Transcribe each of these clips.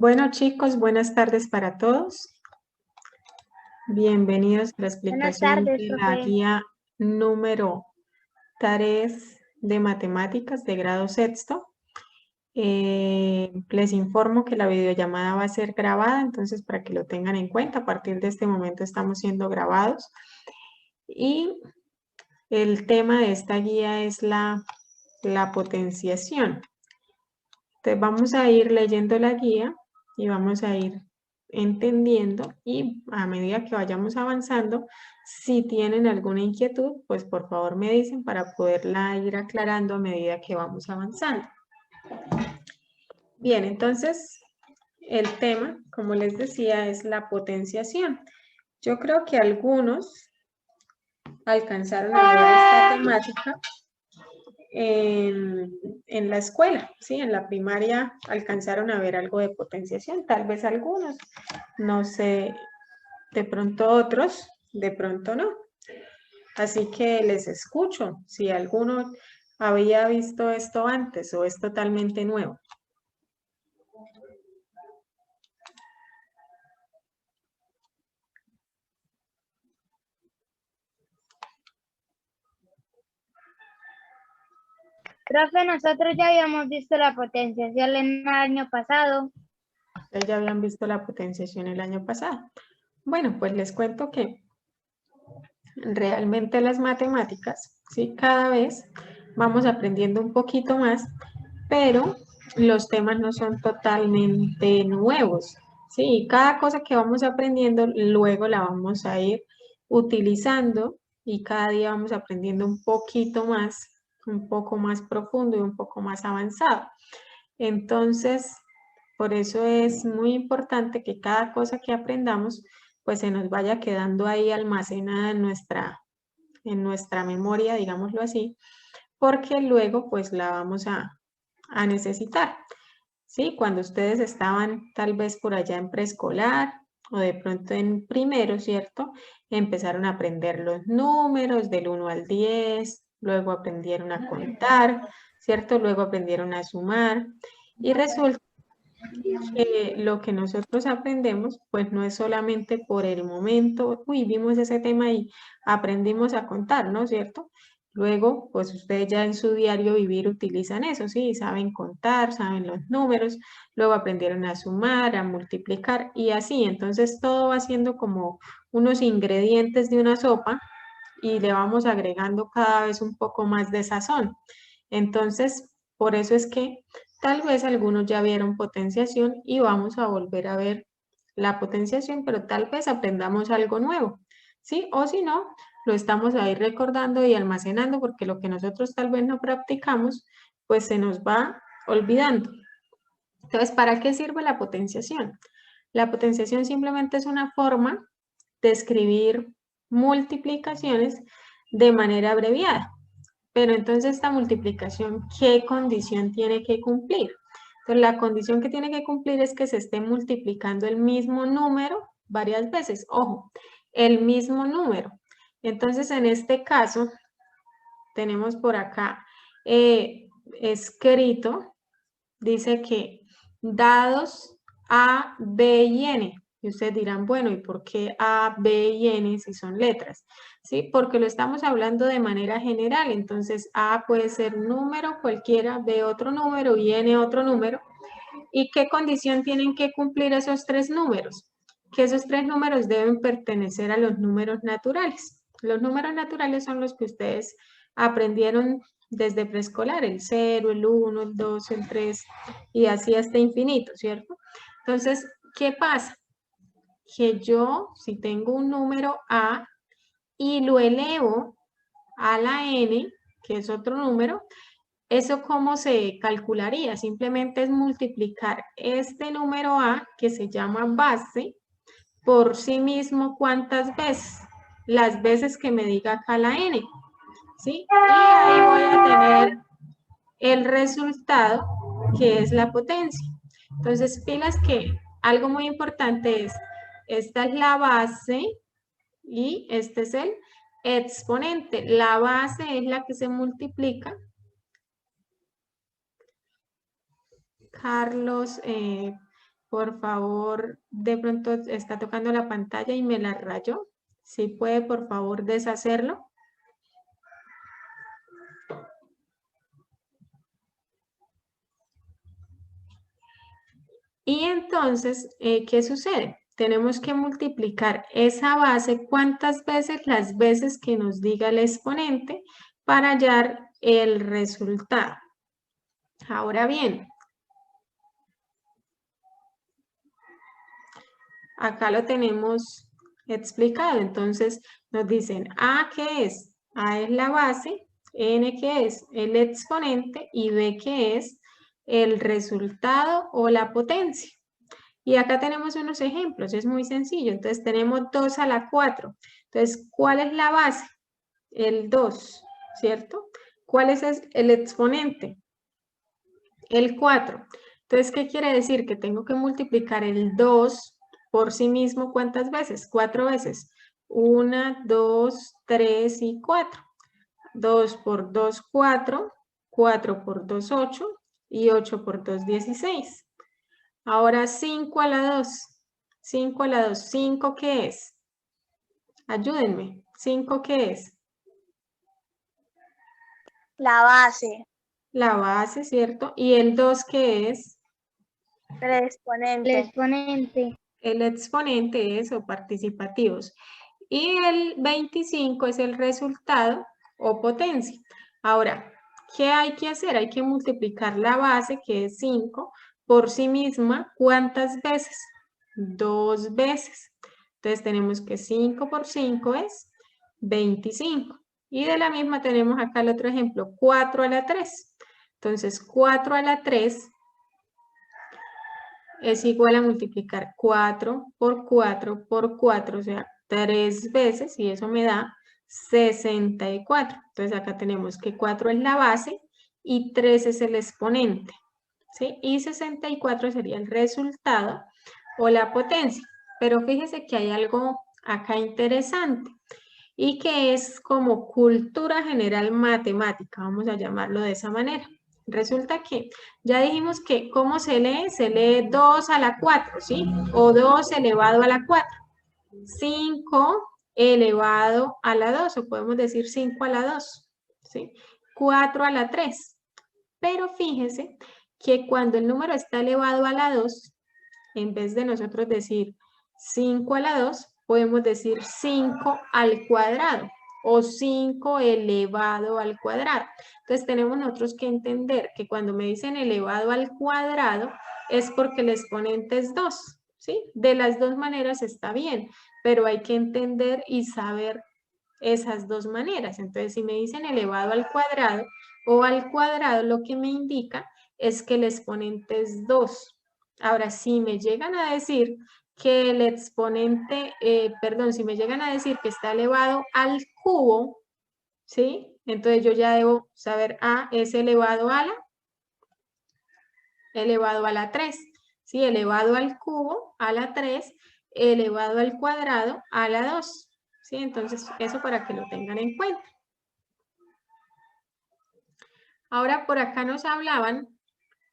Bueno, chicos, buenas tardes para todos. Bienvenidos a la Buenas explicación tardes, de la profe. guía número 3 de matemáticas de grado sexto. Les informo que la videollamada va a ser grabada, entonces para que lo tengan en cuenta, a partir de este momento estamos siendo grabados. Y el tema de esta guía es la potenciación. Entonces vamos a ir leyendo la guía y vamos a ir entendiendo, y a medida que vayamos avanzando, si tienen alguna inquietud, pues por favor me dicen para poderla ir aclarando a medida que vamos avanzando. Bien, entonces el tema, como les decía, es la potenciación. Yo creo que algunos alcanzaron a ver esta temática en la escuela, ¿sí? En la primaria alcanzaron a ver algo de potenciación, tal vez algunos, no sé, de pronto otros, de pronto no. Así que les escucho, si alguno había visto esto antes o es totalmente nuevo. Profe, nosotros ya habíamos visto la potenciación el año pasado. Ustedes ya habían visto la potenciación el año pasado. Bueno, pues les cuento que realmente las matemáticas, ¿sí? Cada vez vamos aprendiendo un poquito más, pero los temas no son totalmente nuevos, ¿sí? Y cada cosa que vamos aprendiendo, luego la vamos a ir utilizando y cada día vamos aprendiendo un poquito más, un poco más profundo y un poco más avanzado. Entonces, por eso es muy importante que cada cosa que aprendamos, pues se nos vaya quedando ahí almacenada en nuestra memoria, digámoslo así, porque luego pues la vamos a necesitar. ¿Sí? Cuando ustedes estaban tal vez por allá en preescolar o de pronto en primero, ¿cierto? Empezaron a aprender los números del 1 al 10, luego aprendieron a contar, ¿cierto? Luego aprendieron a sumar y resulta que lo que nosotros aprendemos, pues no es solamente por el momento, uy, vimos ese tema y aprendimos a contar, ¿no? ¿Cierto? Luego, pues ustedes ya en su diario vivir utilizan eso, ¿sí? Saben contar, saben los números, luego aprendieron a sumar, a multiplicar y así. Entonces todo va siendo como unos ingredientes de una sopa y le vamos agregando cada vez un poco más de sazón. Entonces, por eso es que tal vez algunos ya vieron potenciación y vamos a volver a ver la potenciación, pero tal vez aprendamos algo nuevo, ¿sí? O si no, lo estamos ahí recordando y almacenando porque lo que nosotros tal vez no practicamos, pues se nos va olvidando. Entonces, ¿para qué sirve la potenciación? La potenciación simplemente es una forma de escribir multiplicaciones de manera abreviada. Pero entonces esta multiplicación, ¿qué condición tiene que cumplir? Entonces la condición que tiene que cumplir es que se esté multiplicando el mismo número varias veces. Ojo, el mismo número. Entonces en este caso tenemos por acá escrito, dice que dados A, B y N. Y ustedes dirán, bueno, ¿y por qué A, B y N si son letras? ¿Sí? Porque lo estamos hablando de manera general. Entonces, A puede ser número cualquiera, B otro número y N otro número. ¿Y qué condición tienen que cumplir esos tres números? Que esos tres números deben pertenecer a los números naturales. Los números naturales son los que ustedes aprendieron desde preescolar, el 0, el 1, el 2, el 3 y así hasta infinito, ¿cierto? Entonces, ¿qué pasa? Que yo, si tengo un número A y lo elevo a la N, que es otro número, ¿eso cómo se calcularía? Simplemente es multiplicar este número A, que se llama base, por sí mismo, ¿cuántas veces? Las veces que me diga acá la N, ¿sí? Y ahí voy a tener el resultado, que es la potencia. Entonces, pilas que algo muy importante es, esta es la base y este es el exponente. La base es la que se multiplica. Carlos, Por favor, de pronto está tocando la pantalla y me la rayó. Si puede, por favor, deshacerlo. Y entonces, ¿qué sucede? Tenemos que multiplicar esa base cuántas veces, las veces que nos diga el exponente para hallar el resultado. Ahora bien, acá lo tenemos explicado. Entonces nos dicen A, ¿qué es? A es la base, N, ¿qué es? El exponente, y B, ¿qué es? El resultado o la potencia. Y acá tenemos unos ejemplos, es muy sencillo. Entonces tenemos 2 a la 4. Entonces, ¿cuál es la base? El 2, ¿cierto? ¿Cuál es el exponente? El 4. Entonces, ¿qué quiere decir? Que tengo que multiplicar el 2 por sí mismo, ¿cuántas veces? 4 veces. 1, 2, 3 y 4. 2 por 2, 4. 4 por 2, 8. Y 8 por 2, 16. Ahora 5 a la 2. 5 a la 2. 5, ¿qué es? Ayúdenme. 5, ¿qué es? La base. La base, ¿cierto? ¿Y el 2, qué es? El El exponente. exponente. El exponente es o participativos. Y el 25 es el resultado o potencia. Ahora, ¿qué hay que hacer? Hay que multiplicar la base, que es 5, por sí misma. ¿Cuántas veces? 2 veces. Entonces tenemos que 5 por 5 es 25. Y de la misma tenemos acá el otro ejemplo, 4 a la 3. Entonces 4 a la 3 es igual a multiplicar 4 por 4 por 4, o sea, 3 veces, y eso me da 64. Entonces acá tenemos que 4 es la base y 3 es el exponente, ¿sí? Y 64 sería el resultado o la potencia. Pero fíjese que hay algo acá interesante y que es como cultura general matemática, vamos a llamarlo de esa manera. Resulta que ya dijimos que ¿cómo se lee 2 a la 4, ¿sí? O 2 elevado a la 4. 5 elevado a la 2, o podemos decir 5 a la 2, ¿sí? 4 a la 3. Pero fíjese que cuando el número está elevado a la 2, en vez de nosotros decir 5 a la 2, podemos decir 5 al cuadrado o 5 elevado al cuadrado. Entonces tenemos nosotros que entender que cuando me dicen elevado al cuadrado es porque el exponente es 2, ¿sí? De las dos maneras está bien, pero hay que entender y saber esas dos maneras. Entonces, si me dicen elevado al cuadrado o al cuadrado, lo que me indica es que el exponente es 2. Ahora, si me llegan a decir que el exponente, si me llegan a decir que está elevado al cubo, ¿sí? Entonces yo ya debo saber, es elevado a la 3, ¿sí? Elevado al cubo a la 3, elevado al cuadrado a la 2, ¿sí? Entonces, eso para que lo tengan en cuenta. Ahora, por acá nos hablaban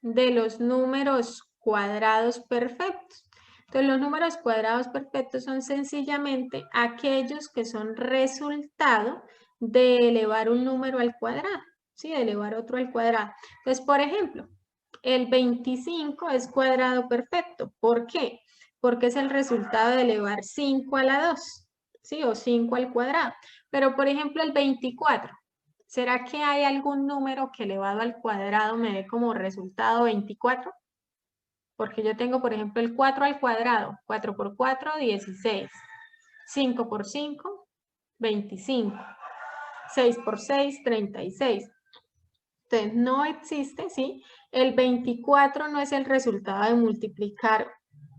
de los números cuadrados perfectos. Entonces, los números cuadrados perfectos son sencillamente aquellos que son resultado de elevar un número al cuadrado, ¿sí? De elevar otro al cuadrado. Entonces, por ejemplo, el 25 es cuadrado perfecto. ¿Por qué? Porque es el resultado de elevar 5 a la 2, ¿sí? O 5 al cuadrado. Pero, por ejemplo, el 24. ¿Será que hay algún número que elevado al cuadrado me dé como resultado 24? Porque yo tengo, por ejemplo, el 4 al cuadrado. 4 por 4, 16. 5 por 5, 25. 6 por 6, 36. Entonces, no existe, ¿sí? El 24 no es el resultado de multiplicar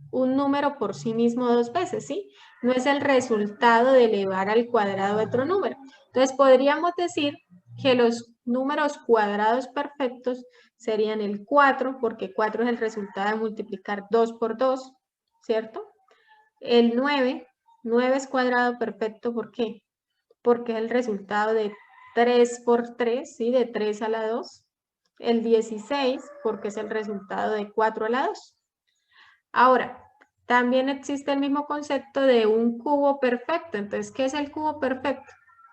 un número por sí mismo dos veces, ¿sí? No es el resultado de elevar al cuadrado otro número. Entonces, podríamos decir que los números cuadrados perfectos serían el 4, porque 4 es el resultado de multiplicar 2 por 2, ¿cierto? El 9 es cuadrado perfecto, ¿por qué? Porque es el resultado de 3 por 3, ¿sí? De 3 a la 2. El 16, porque es el resultado de 4 a la 2. Ahora, también existe el mismo concepto de un cubo perfecto. Entonces, ¿qué es el cubo perfecto?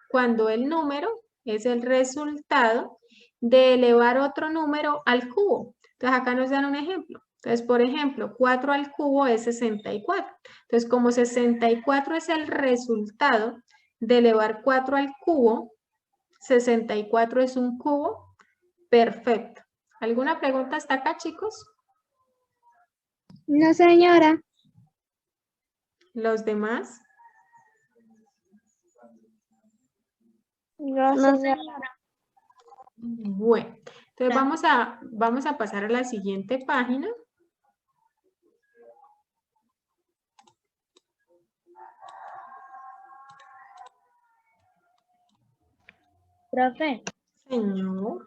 Cuando el número es el resultado de elevar otro número al cubo. Entonces, acá nos dan un ejemplo. Entonces, por ejemplo, 4 al cubo es 64. Entonces, como 64 es el resultado de elevar 4 al cubo, 64 es un cubo perfecto. ¿Alguna pregunta hasta acá, chicos? No, señora. ¿Los demás? No, señora. Bueno, entonces vamos a pasar a la siguiente página. Profe, Señor.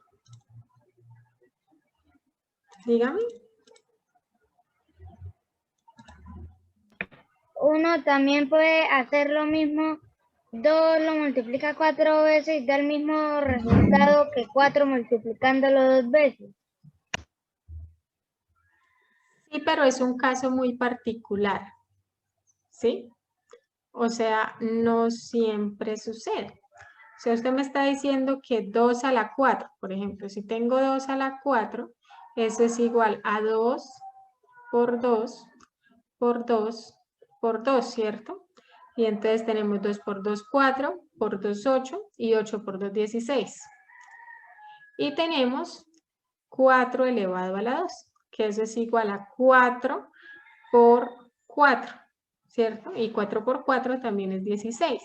Dígame. uno también puede hacer lo mismo. 2 lo multiplica 4 veces y da el mismo resultado que 4 multiplicándolo 2 veces. Sí, pero es un caso muy particular, ¿sí? O sea, no siempre sucede. O sea, usted me está diciendo que 2 a la 4, por ejemplo, si tengo 2 a la 4, eso es igual a 2 por 2 por 2 por 2, ¿cierto? Y entonces tenemos 2 por 2, 4, por 2, 8 y 8 por 2, 16. Y tenemos 4 elevado a la 2, que eso es igual a 4 por 4, ¿cierto? Y 4 por 4 también es 16.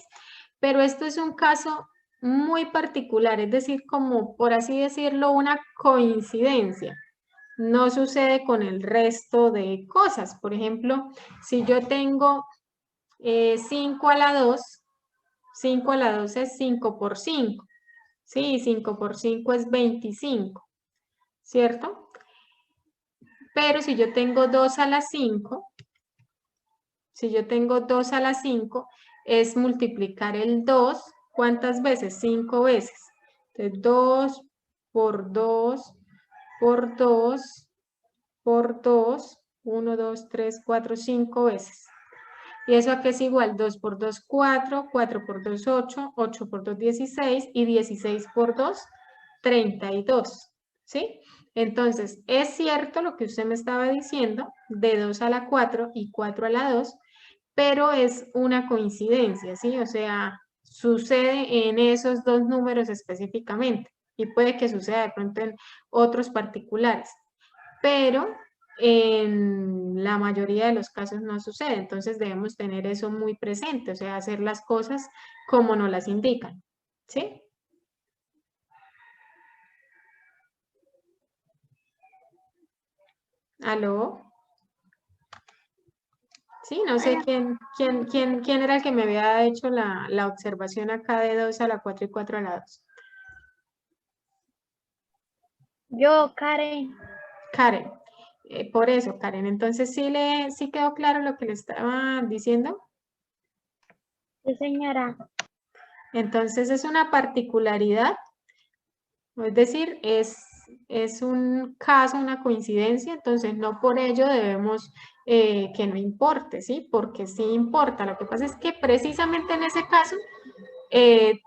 Pero esto es un caso muy particular, es decir, como por así decirlo, una coincidencia. No sucede con el resto de cosas. Por ejemplo, si yo tengo 5 a la 2, 5 a la 2 es 5 por 5. Sí, 5 por 5 es 25, ¿cierto? Pero si yo tengo 2 a la 5, si yo tengo 2 a la 5, es multiplicar el 2, ¿cuántas veces? 5 veces. Entonces, 2 por 2 por 2 por 2, 1, 2, 3, 4, 5 veces. ¿Y eso a qué es igual? 2 por 2, 4, 4 por 2, 8, 8 por 2, 16 y 16 por 2, 32. ¿Sí? Entonces, es cierto lo que usted me estaba diciendo, de 2 a la 4 y 4 a la 2, pero es una coincidencia, ¿sí? O sea, sucede en esos dos números específicamente y puede que suceda de pronto en otros particulares, pero en la mayoría de los casos no sucede, entonces debemos tener eso muy presente, o sea, hacer las cosas como nos las indican, ¿sí? ¿Aló? Sí, no sé quién era el que me había hecho la observación acá de 2 a la 4 y 4 a la 2. Yo, Karen. Karen, por eso, Karen, entonces sí quedó claro lo que le estaba diciendo. Sí, señora. Entonces es una particularidad, es decir, es un caso, una coincidencia, entonces no por ello debemos que no importe, ¿sí? Porque sí importa. Lo que pasa es que precisamente en ese caso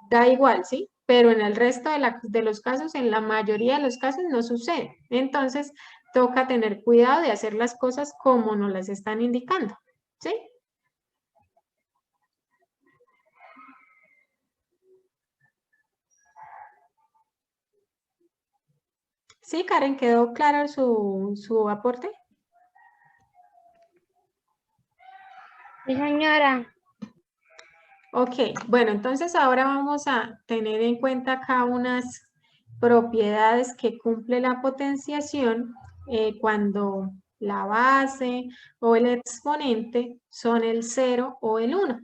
da igual, ¿sí? Pero en el resto de los casos, en la mayoría de los casos no sucede. Entonces toca tener cuidado de hacer las cosas como nos las están indicando, ¿sí? Sí, Karen, ¿quedó claro su aporte? Sí, señora. Ok, bueno, entonces ahora vamos a tener en cuenta acá unas propiedades que cumple la potenciación cuando la base o el exponente son el 0 o el 1.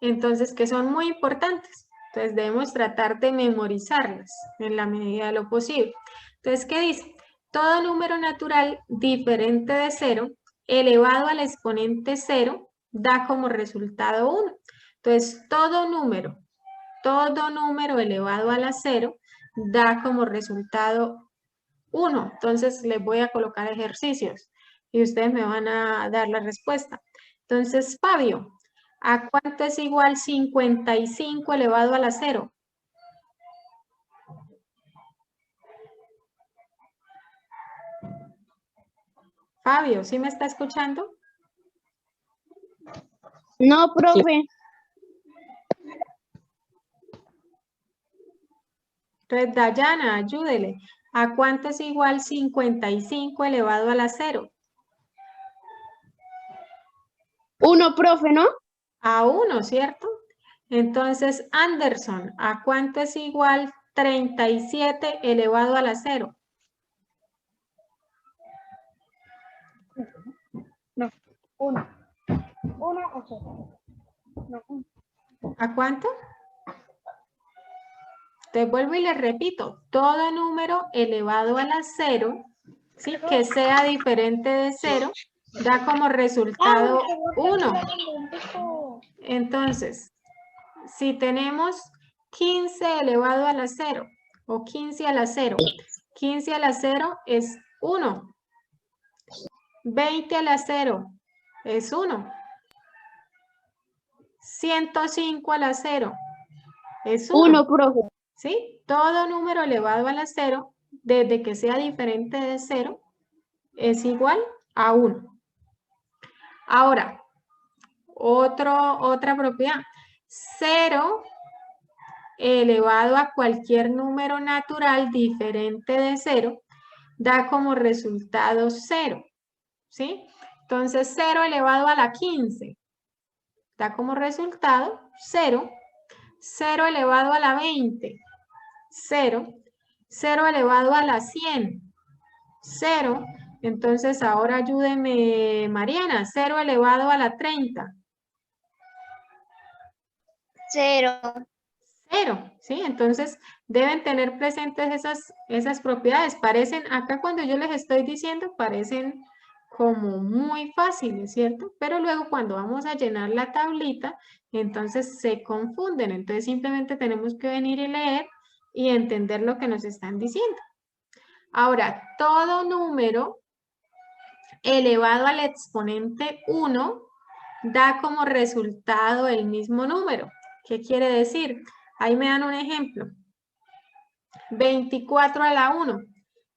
Entonces, que son muy importantes. Entonces, debemos tratar de memorizarlas en la medida de lo posible. Entonces, ¿qué dice? Todo número natural diferente de 0 elevado al exponente 0 da como resultado 1. Entonces, todo número elevado a la 0 da como resultado 1. Entonces, les voy a colocar ejercicios. y ustedes me van a dar la respuesta. Entonces, Fabio, ¿a cuánto es igual 55 elevado a la 0? Fabio, ¿sí me está escuchando? No, profe. Entonces, Dayana, ayúdele. ¿A cuánto es igual 55 elevado a la 0? 1, profe, ¿no? A 1, ¿cierto? Entonces, Anderson, ¿a cuánto es igual 37 elevado a la 0? No, 1. 1 o 0. No, 1. ¿A cuánto? Te vuelvo y les repito, todo número elevado a la 0, ¿sí? Que sea diferente de 0, da como resultado 1. Entonces, si tenemos 15 elevado a la 0 o 15 a la 0, 15 a la 0 es 1. 20 a la 0 es 1. 105 a la 0 es 1. 1, profe. ¿Sí? Todo número elevado a la 0, desde que sea diferente de 0, es igual a 1. Ahora, otra propiedad. 0 elevado a cualquier número natural diferente de 0 da como resultado 0. ¿Sí? Entonces, 0 elevado a la 15 da como resultado 0. 0 elevado a la 20, 0. 0 elevado a la 100, 0. Entonces, ahora ayúdeme, Mariana. 0 elevado a la 30. 0. 0, ¿sí? Entonces, deben tener presentes esas propiedades. Parecen, acá cuando yo les estoy diciendo, parecen como muy fáciles, ¿cierto? Pero luego cuando vamos a llenar la tablita, entonces se confunden. Entonces, simplemente tenemos que venir y leer y entender lo que nos están diciendo. Ahora, todo número elevado al exponente 1 da como resultado el mismo número. ¿Qué quiere decir? Ahí me dan un ejemplo. 24 a la 1.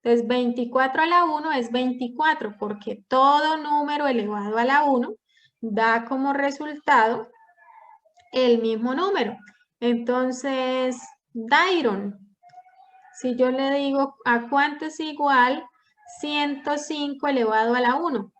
Entonces, 24 a la 1 es 24 porque todo número elevado a la 1 da como resultado el mismo número. Entonces, Dairon, si yo le digo a cuánto es igual 105 elevado a la 1.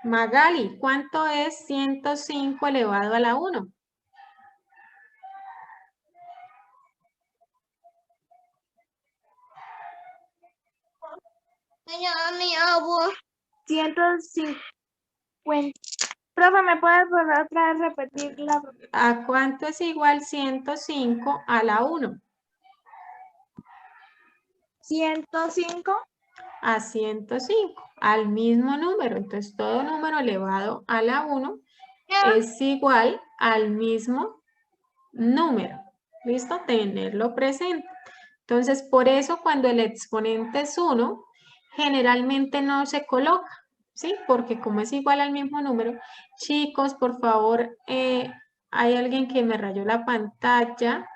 Magali, ¿cuánto es 105 elevado a la 1? Mi abuelo. 150. Profe, ¿me puedes volver otra vez repetir la ¿A cuánto es igual 105 a la 1? 105? A 105, al mismo número. Entonces, todo número elevado a la 1 es igual al mismo número. ¿Listo? Tenerlo presente. Entonces, por eso cuando el exponente es 1, generalmente no se coloca, ¿sí? Porque como es igual al mismo número, chicos, por favor, hay alguien que me rayó la pantalla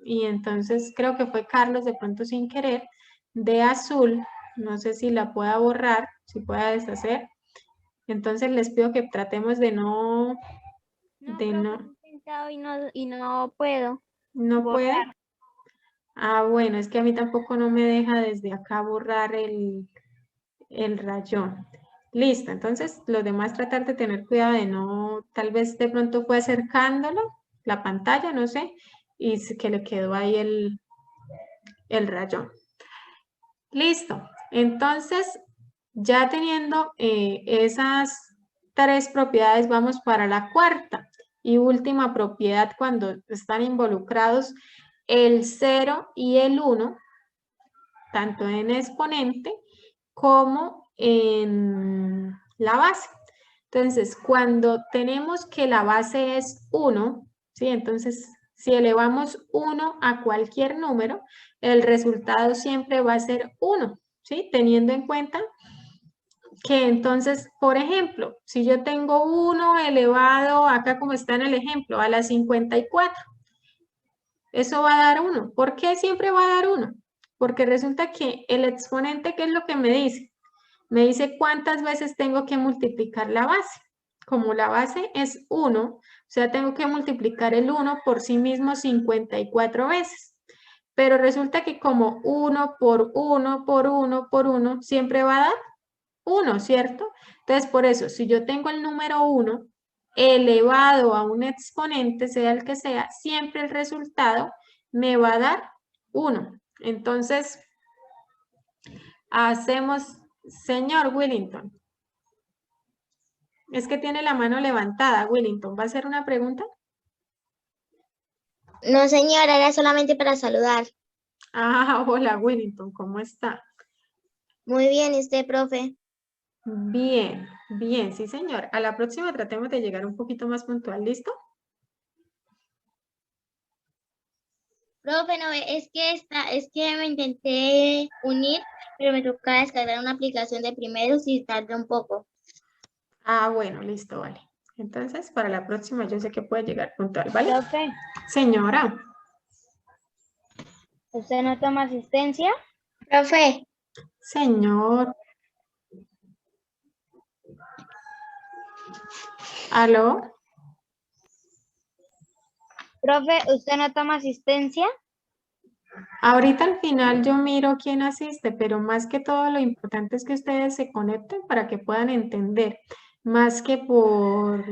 y entonces creo que fue Carlos de pronto sin querer, de azul, no sé si la pueda borrar, si pueda deshacer. Entonces les pido que tratemos de no, No, de profe, no, he intentado y no puedo no puede. borrar. Ah, bueno, es que a mí tampoco no me deja desde acá borrar el rayón. Listo, entonces los demás tratar de tener cuidado de no, tal vez de pronto fue acercándolo, la pantalla, no sé, y que le quedó ahí el rayón. Listo, entonces ya teniendo esas 3 propiedades, vamos para la cuarta y última propiedad cuando están involucrados el 0 y el 1, tanto en exponente como en la base. Entonces, cuando tenemos que la base es 1, ¿sí? Entonces, Si elevamos 1 a cualquier número, el resultado siempre va a ser 1, ¿sí? Teniendo en cuenta que entonces, por ejemplo, si yo tengo 1 elevado, acá como está en el ejemplo, a la 54, eso va a dar 1. ¿Por qué siempre va a dar 1? Porque resulta que el exponente, ¿qué es lo que me dice? Me dice cuántas veces tengo que multiplicar la base. Como la base es 1, o sea, tengo que multiplicar el 1 por sí mismo 54 veces. Pero resulta que como 1 por 1 por 1 por 1 siempre va a dar 1, ¿cierto? Entonces, por eso, si yo tengo el número 1 elevado a un exponente, sea el que sea, siempre el resultado me va a dar 1. Entonces, hacemos, señor Willington. Es que tiene la mano levantada, Willington. ¿Va a hacer una pregunta? No, señora, era solamente para saludar. Ah, hola Willington, ¿cómo está? Muy bien, ¿y usted, profe? Bien, bien, sí señor. A la próxima tratemos de llegar un poquito más puntual, ¿listo? Profe, no, es que me intenté unir, pero me tocaba descargar una aplicación de primeros y tardé un poco. Ah, bueno, listo, vale. Entonces, para la próxima yo sé que puede llegar puntual, ¿vale? Profe, Señora, ¿usted no toma asistencia? Profe, señor. ¿Aló? Profe, ¿usted no toma asistencia? Ahorita al final yo miro quién asiste, pero más que todo lo importante es que ustedes se conecten para que puedan entender, más que por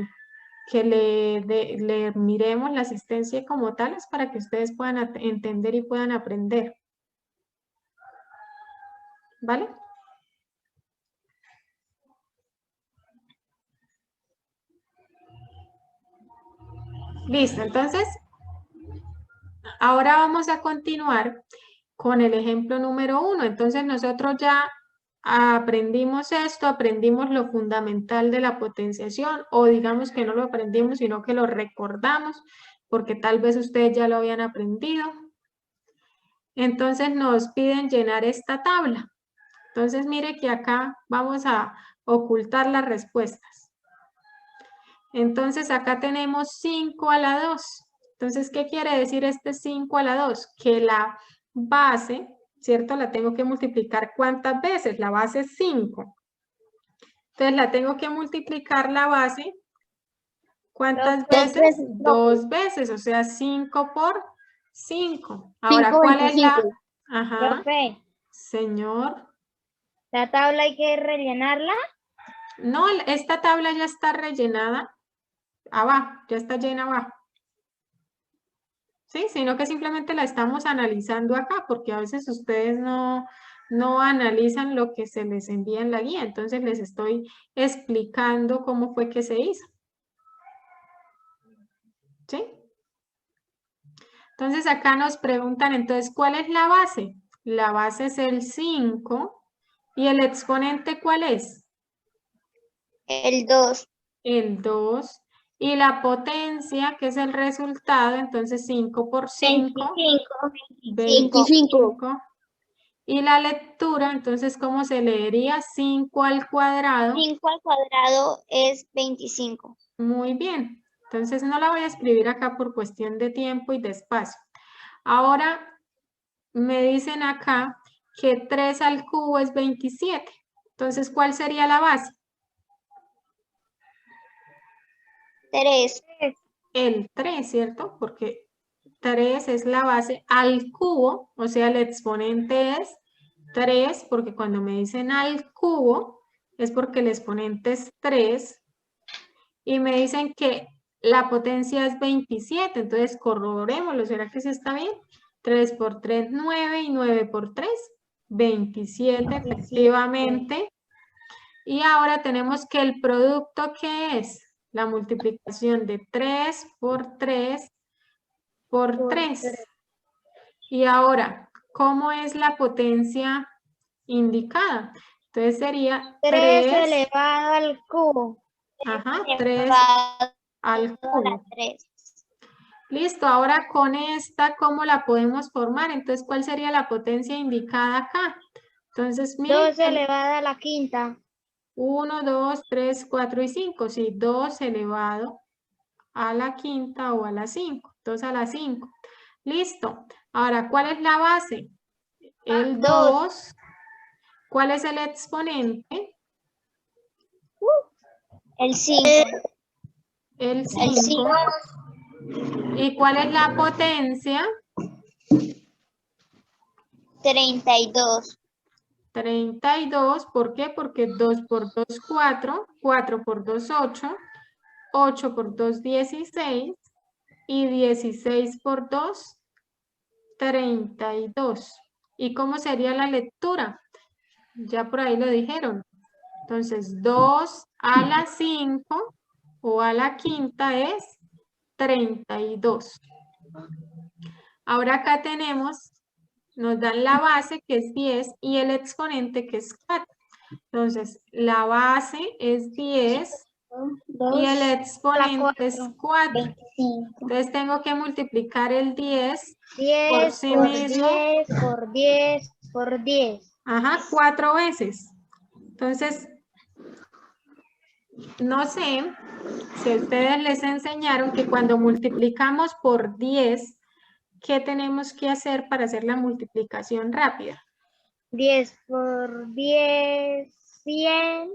que le miremos la asistencia como tal, es para que ustedes puedan entender y puedan aprender. ¿Vale? Listo, entonces, ahora vamos a continuar con el ejemplo número 1. Entonces, nosotros ya aprendimos esto, aprendimos lo fundamental de la potenciación, o digamos que no lo aprendimos, sino que lo recordamos, porque tal vez ustedes ya lo habían aprendido. Entonces, nos piden llenar esta tabla. Entonces, mire que acá vamos a ocultar las respuestas. Entonces, acá tenemos 5 a la 2. Entonces, ¿qué quiere decir este 5 a la 2? Que la base, ¿cierto? La tengo que multiplicar ¿cuántas veces? La base es 5. Entonces, la tengo que multiplicar la base ¿cuántas veces? 2 veces, o sea, 5 por 5. Ahora, ¿cuál es la? Ajá, Profe, señor. ¿la tabla hay que rellenarla? No, esta tabla ya está rellenada abajo, ya está llena abajo. ¿Sí? Sino que simplemente la estamos analizando acá, porque a veces ustedes no analizan lo que se les envía en la guía, entonces les estoy explicando cómo fue que se hizo. ¿Sí? Entonces acá nos preguntan, entonces, ¿cuál es la base? La base es el 5, ¿y el exponente cuál es? el 2. El 2, y la potencia, que es el resultado, entonces 5 por 5, 25. Y la lectura, entonces, ¿cómo se leería? 5 al cuadrado. 5 al cuadrado es 25. Muy bien. Entonces, no la voy a escribir acá por cuestión de tiempo y de espacio. Ahora, me dicen acá que 3 al cubo es 27. Entonces, ¿cuál sería la base? 3. El 3, ¿cierto? Porque 3 es la base al cubo, o sea, el exponente es 3, porque cuando me dicen al cubo, es porque el exponente es 3, y me dicen que la potencia es 27, entonces corroborémoslo, ¿será que sí está bien? 3 por 3, 9, y 9 por 3, 27, efectivamente. Y ahora tenemos que el producto, ¿qué es? La multiplicación de 3 por 3 por 3. Y ahora, ¿cómo es la potencia indicada? Entonces sería 3 3, elevado al cubo. ajá, 3 al cubo. Listo, ahora con esta, ¿cómo la podemos formar? Entonces, ¿cuál sería la potencia indicada acá? Entonces, miren, 2 elevada a la quinta. 1, 2, 3, 4 y 5. Sí, 2 elevado a la quinta o a la 5. 2 a la 5. Listo. Ahora, ¿cuál es la base? El 2. 2. ¿Cuál es el exponente? El 5. El 5. ¿Y cuál es la potencia? 32. 32. ¿Por qué? Porque 2 por 2, 4. 4 por 2, 8. 8 por 2, 16. Y 16 por 2, 32. ¿Y cómo sería la lectura? Ya por ahí lo dijeron. Entonces, 2 a la 5 o a la quinta es 32. Ahora acá tenemos, nos dan la base que es 10 y el exponente que es 4. Entonces, la base es 10 y el exponente es 4. 25. Entonces, tengo que multiplicar el 10 por 10 sí por mismo. 10 por 10 por 10. Ajá, 4 veces. Entonces, no sé si a ustedes les enseñaron que cuando multiplicamos por 10, ¿qué tenemos que hacer para hacer la multiplicación rápida? 10 por 10, 100.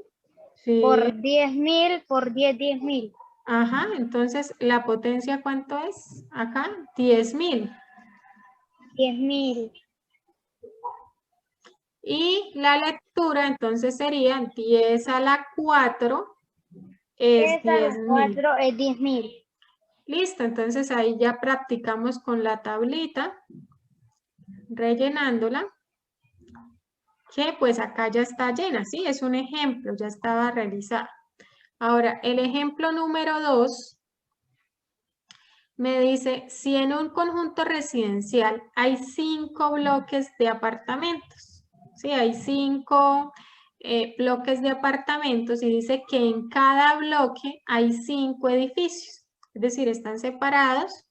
Sí. Por 10.000, por 10, 10.000. Ajá, entonces, ¿la potencia cuánto es? Acá, 10.000. 10.000. Y la lectura, entonces, sería 10 a la 4 es 10 a la 10.000. 4 es 10.000. Listo, entonces ahí ya practicamos con la tablita, rellenándola, que pues acá ya está llena, ¿sí? Es un ejemplo, ya estaba realizado. Ahora, el ejemplo número 2 me dice, si en un conjunto residencial hay 5 bloques de apartamentos, ¿sí? Hay 5 bloques de apartamentos y dice que en cada bloque hay 5 edificios, es decir, están separados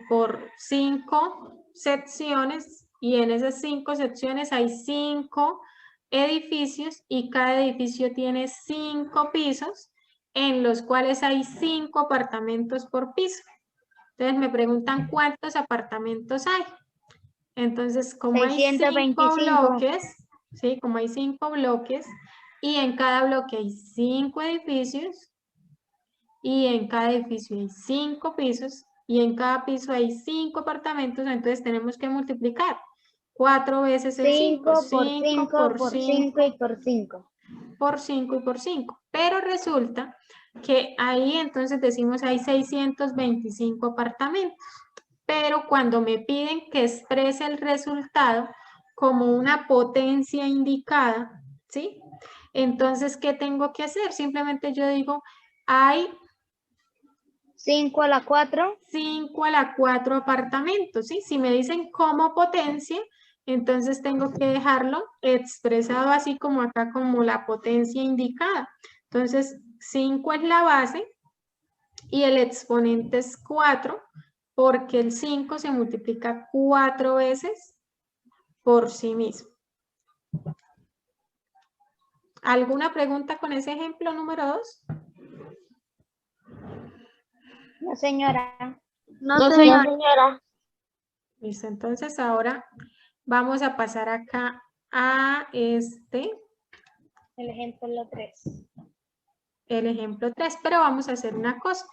por 5 secciones y en esas 5 secciones hay 5 edificios y cada edificio tiene 5 pisos en los cuales hay 5 apartamentos por piso. Entonces me preguntan cuántos apartamentos hay. Entonces, como hay 5 bloques, ¿sí? Como hay 5 bloques y en cada bloque hay 5 edificios y en cada edificio hay 5 pisos y en cada piso hay 5 apartamentos, entonces tenemos que multiplicar 4 veces el 5. 5 por 5 por 5 y por 5. Por 5 y por 5. Pero resulta que ahí entonces decimos hay 625 apartamentos. Pero cuando me piden que exprese el resultado como una potencia indicada, ¿sí? Entonces, ¿qué tengo que hacer? Simplemente yo digo, hay 5 a la 4. 5 a la 4 apartamentos, ¿sí? Si me dicen como potencia, entonces tengo que dejarlo expresado así como acá, como la potencia indicada. Entonces, 5 es la base y el exponente es 4, porque el 5 se multiplica 4 veces por sí mismo. ¿Alguna pregunta con ese ejemplo número 2? No, señora. No, señora. Listo, entonces ahora vamos a pasar acá a El ejemplo 3. el ejemplo 3, pero vamos a hacer una cosa.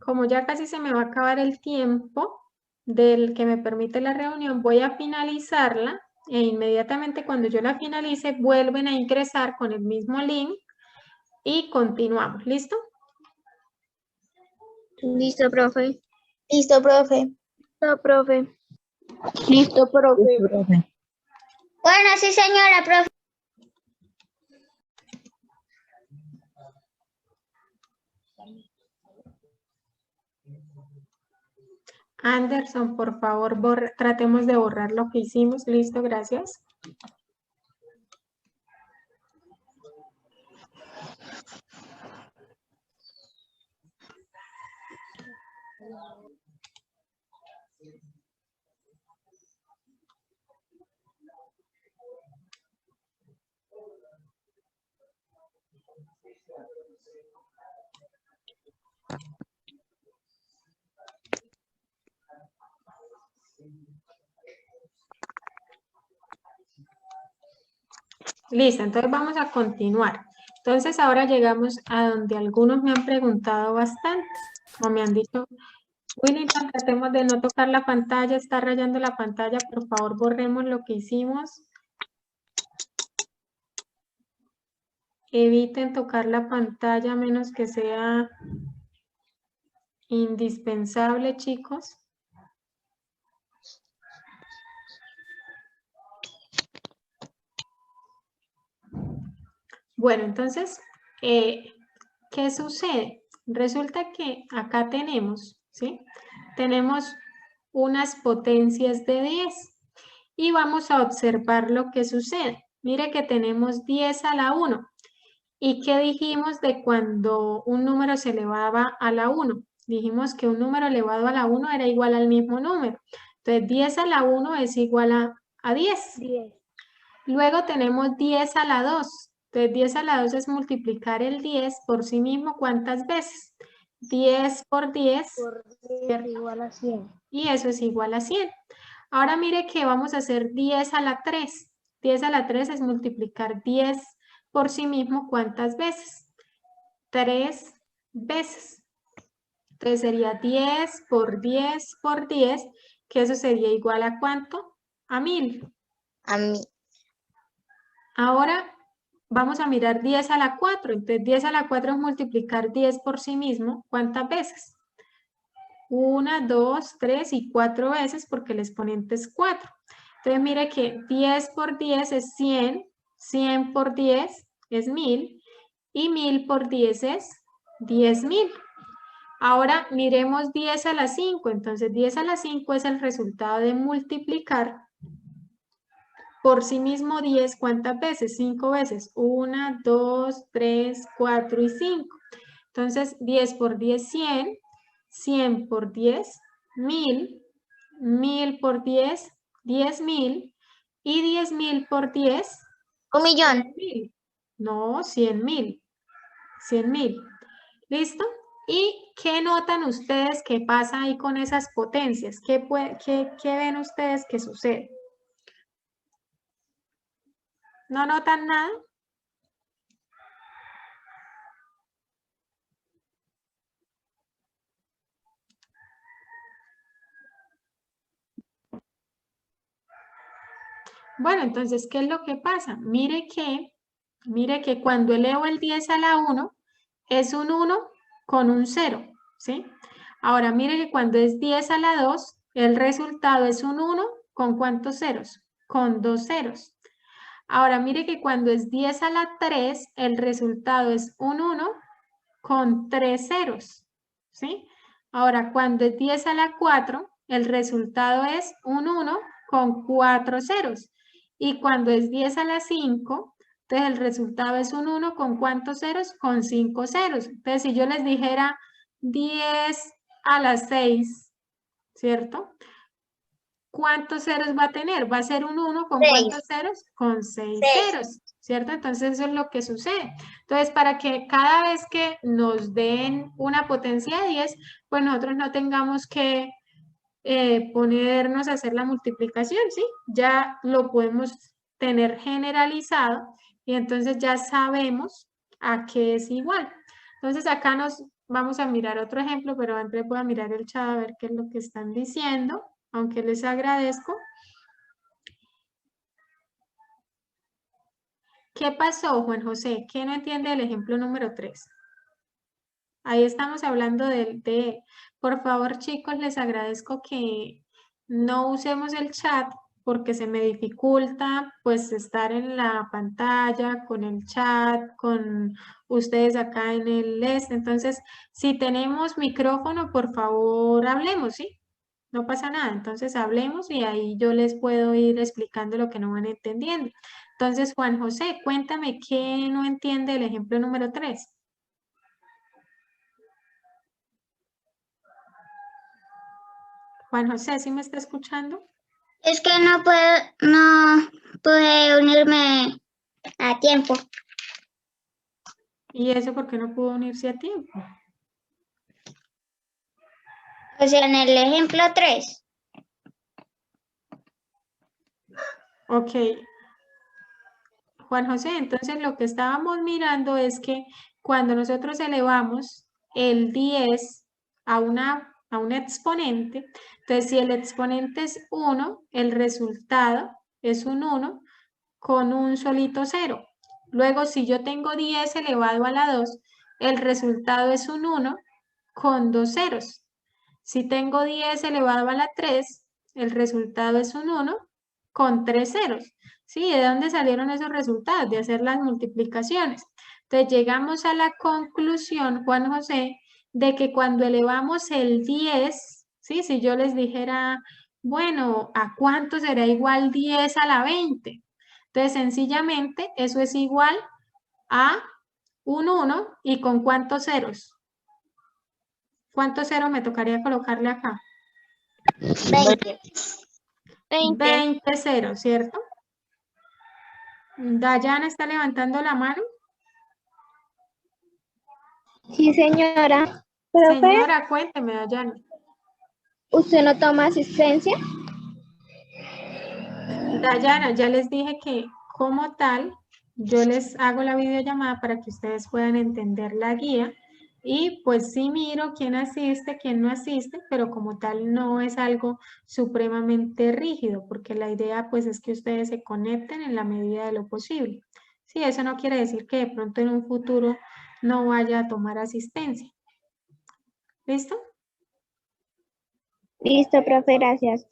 Como ya casi se me va a acabar el tiempo del que me permite la reunión, voy a finalizarla e inmediatamente cuando yo la finalice vuelven a ingresar con el mismo link y continuamos. ¿Listo? Listo, profe. Listo, profe. Listo, profe. Listo, profe. Bueno, sí, señora, profe. Anderson, por favor, tratemos de borrar lo que hicimos. Listo, gracias. Listo, entonces vamos a continuar. Entonces ahora llegamos a donde algunos me han preguntado bastante, o me han dicho, Willington, tratemos de no tocar la pantalla, está rayando la pantalla, por favor borremos lo que hicimos. Eviten tocar la pantalla a menos que sea indispensable, chicos. Bueno, entonces, ¿qué sucede? Resulta que acá tenemos, ¿sí? Tenemos unas potencias de 10 y vamos a observar lo que sucede. Mire que tenemos 10 a la 1. ¿Y qué dijimos de cuando un número se elevaba a la 1? Dijimos que un número elevado a la 1 era igual al mismo número. Entonces, 10 a la 1 es igual a 10. 10. Luego tenemos 10 a la 2. Entonces, 10 a la 2 es multiplicar el 10 por sí mismo, ¿cuántas veces? 10 por 10, Por 10 ¿cierto? igual a 100. Y eso es igual a 100. Ahora mire que vamos a hacer 10 a la 3. 10 a la 3 es multiplicar 10 por sí mismo, ¿cuántas veces? 3 veces. Entonces sería 10 por 10 por 10, que eso sería igual a ¿cuánto? A 1000. A mí. Ahora vamos a mirar 10 a la 4. Entonces 10 a la 4 es multiplicar 10 por sí mismo, ¿cuántas veces? 1, 2, 3 y 4 veces porque el exponente es 4. Entonces mire que 10 por 10 es 100, 100 por 10 es 1000 y 1000 por 10 es 10.000. Ahora miremos 10 a la 5. Entonces 10 a la 5 es el resultado de multiplicar por sí mismo 10, ¿cuántas veces? 5 veces. 1, 2, 3, 4 y 5. Entonces 10 por 10, 100. 100 por 10, 1000. 1000 por 10, 10.000. Y 10.000 por 10, 1.000.000. 100.000. No, 100.000. 100.000. ¿Listo? ¿Y qué notan ustedes que pasa ahí con esas potencias? ¿Qué ven ustedes que sucede? ¿No notan nada? Bueno, entonces, ¿qué es lo que pasa? Mire que cuando elevo el 10 a la 1, es un 1 con un 0, ¿sí? Ahora, mire que cuando es 10 a la 2, el resultado es un 1 con ¿cuántos ceros? Con 2 ceros. Ahora, mire que cuando es 10 a la 3, el resultado es un 1 con 3 ceros, ¿sí? Ahora, cuando es 10 a la 4, el resultado es un 1 con 4 ceros. Y cuando es 10 a la 5, entonces el resultado es un 1 con ¿cuántos ceros? Con 5 ceros. Entonces, si yo les dijera 10 a la 6, ¿cierto? ¿Cuántos ceros va a tener? Va a ser un 1 con 6. ¿cuántos ceros? Con 6 ceros, ¿cierto? Entonces eso es lo que sucede. Entonces, para que cada vez que nos den una potencia de 10, pues nosotros no tengamos que ponernos a hacer la multiplicación, ¿sí? Ya lo podemos tener generalizado y entonces ya sabemos a qué es igual. Entonces acá nos vamos a mirar otro ejemplo, pero antes voy a mirar el chat a ver qué es lo que están diciendo, aunque les agradezco. ¿Qué pasó, Juan José? ¿Qué no entiende del ejemplo número 3? Ahí estamos hablando por favor, chicos, les agradezco que no usemos el chat porque se me dificulta pues estar en la pantalla con el chat, con ustedes acá en el Entonces, si tenemos micrófono, por favor, hablemos, ¿sí? No pasa nada. Entonces, hablemos y ahí yo les puedo ir explicando lo que no van entendiendo. Entonces, Juan José, cuéntame qué no entiende el ejemplo número 3. Juan José, ¿sí me está escuchando? Es que no pude unirme a tiempo. ¿Y eso por qué no pudo unirse a tiempo? O sea, en el ejemplo 3. Ok. Juan José, entonces lo que estábamos mirando es que cuando nosotros elevamos el 10 a un exponente, entonces si el exponente es 1, el resultado es un 1 con un solito 0. Luego, si yo tengo 10 elevado a la 2, el resultado es un 1 con 2 ceros. Si tengo 10 elevado a la 3, el resultado es un 1 con 3 ceros. ¿Sí? ¿De dónde salieron esos resultados? De hacer las multiplicaciones. Entonces llegamos a la conclusión, Juan José, de que cuando elevamos el 10, ¿sí? Si yo les dijera, bueno, ¿a cuánto será igual 10 a la 20? Entonces, sencillamente, eso es igual a un 1 y ¿con cuántos ceros? ¿Cuántos ceros me tocaría colocarle acá? 20. 20 ceros, ¿cierto? Dayana está levantando la mano. Sí, señora. Profe, Señora, cuénteme, Dayana. ¿usted no toma asistencia? Dayana, ya les dije que como tal, yo les hago la videollamada para que ustedes puedan entender la guía y pues sí miro quién asiste, quién no asiste, pero como tal no es algo supremamente rígido, porque la idea pues es que ustedes se conecten en la medida de lo posible. Sí, eso no quiere decir que de pronto en un futuro no vaya a tomar asistencia. ¿Listo? Listo, profe, gracias.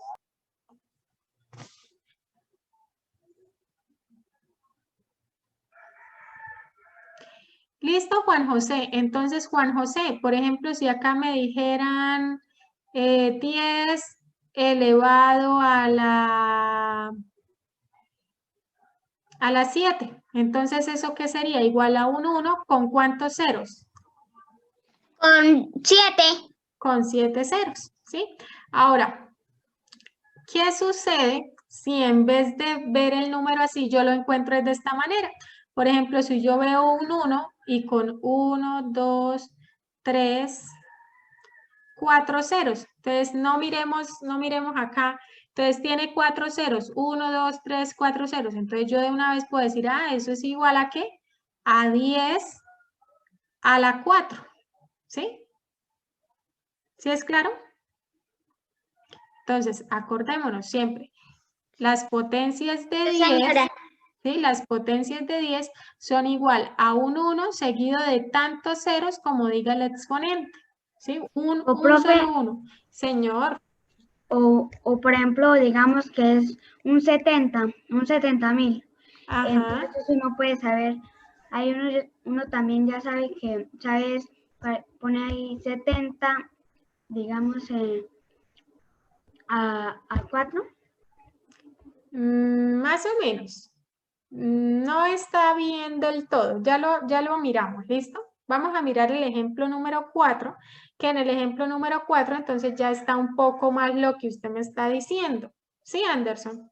Listo, Juan José. Entonces, Juan José, por ejemplo, si acá me dijeran 10 elevado a la 7, entonces, ¿eso qué sería? Igual a un 1, ¿con cuántos ceros? Con 7. Con 7 ceros, ¿sí? Ahora, ¿qué sucede si en vez de ver el número así, yo lo encuentro de esta manera? Por ejemplo, si yo veo un 1 y con 1, 2, 3, 4 ceros. Entonces, no miremos acá. Entonces, tiene 4 ceros. 1, 2, 3, 4 ceros. Entonces, yo de una vez puedo decir, eso es igual a ¿qué? A 10 a la 4. ¿Sí? ¿Sí es claro? Entonces, acordémonos siempre. Las potencias de 10, Señora. ¿sí? Las potencias de 10 son igual a un 1 seguido de tantos ceros como diga el exponente. ¿Sí? Un profe, solo 1. Señor. o por ejemplo, digamos que es un 70.000. Ajá. Entonces uno puede saber, hay uno también ya sabe que, ¿sabes? Pone ahí 70, digamos, a 4. Más o menos. No está bien del todo. Ya lo miramos, ¿listo? Vamos a mirar el ejemplo número 4, que en el ejemplo número 4 entonces ya está un poco más lo que usted me está diciendo. ¿Sí, Anderson?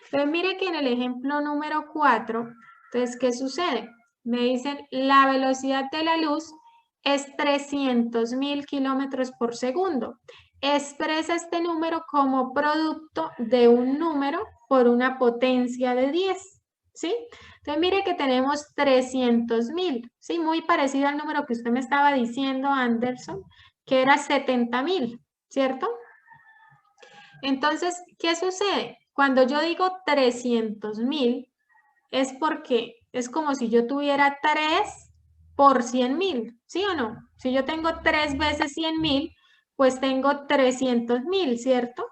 Entonces mire que en el ejemplo número 4, entonces, ¿qué sucede? Me dicen la velocidad de la luz es 300.000 kilómetros por segundo. Expresa este número como producto de un número por una potencia de 10, ¿sí? Entonces, mire que tenemos 300.000, ¿sí? Muy parecido al número que usted me estaba diciendo, Anderson, que era 70.000, ¿cierto? Entonces, ¿qué sucede? Cuando yo digo 300.000, es porque es como si yo tuviera 3 por 100.000, ¿sí o no? Si yo tengo 3 veces 100.000, pues tengo 300.000, ¿cierto?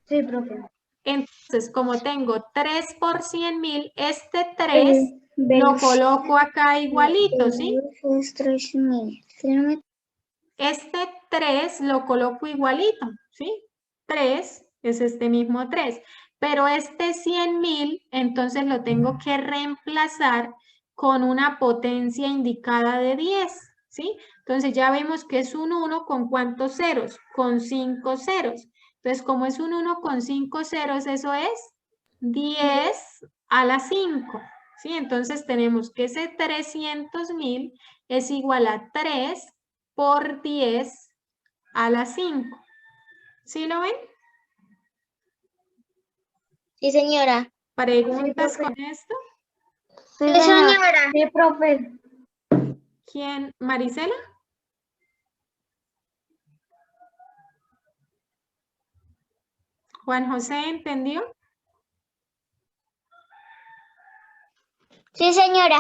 Sí, profe. Entonces, como tengo 3 por 100.000, este 3 lo coloco acá igualito, ¿sí? Es 3.000. Este 3 lo coloco igualito, ¿sí? 3 es este mismo 3. Pero este 100.000, entonces lo tengo que reemplazar con una potencia indicada de 10, ¿sí? Entonces ya vemos que es un 1 con ¿cuántos ceros? Con 5 ceros. Entonces, como es un 1 con 5 ceros, eso es 10 a la 5, ¿sí? Entonces tenemos que ese 300.000 es igual a 3 por 10 a la 5. ¿Sí lo ven? Sí, señora. ¿Preguntas con esto? Sí, Sí, señora. Sí, profe. ¿Quién? ¿Marisela? ¿Juan José entendió? Sí, señora.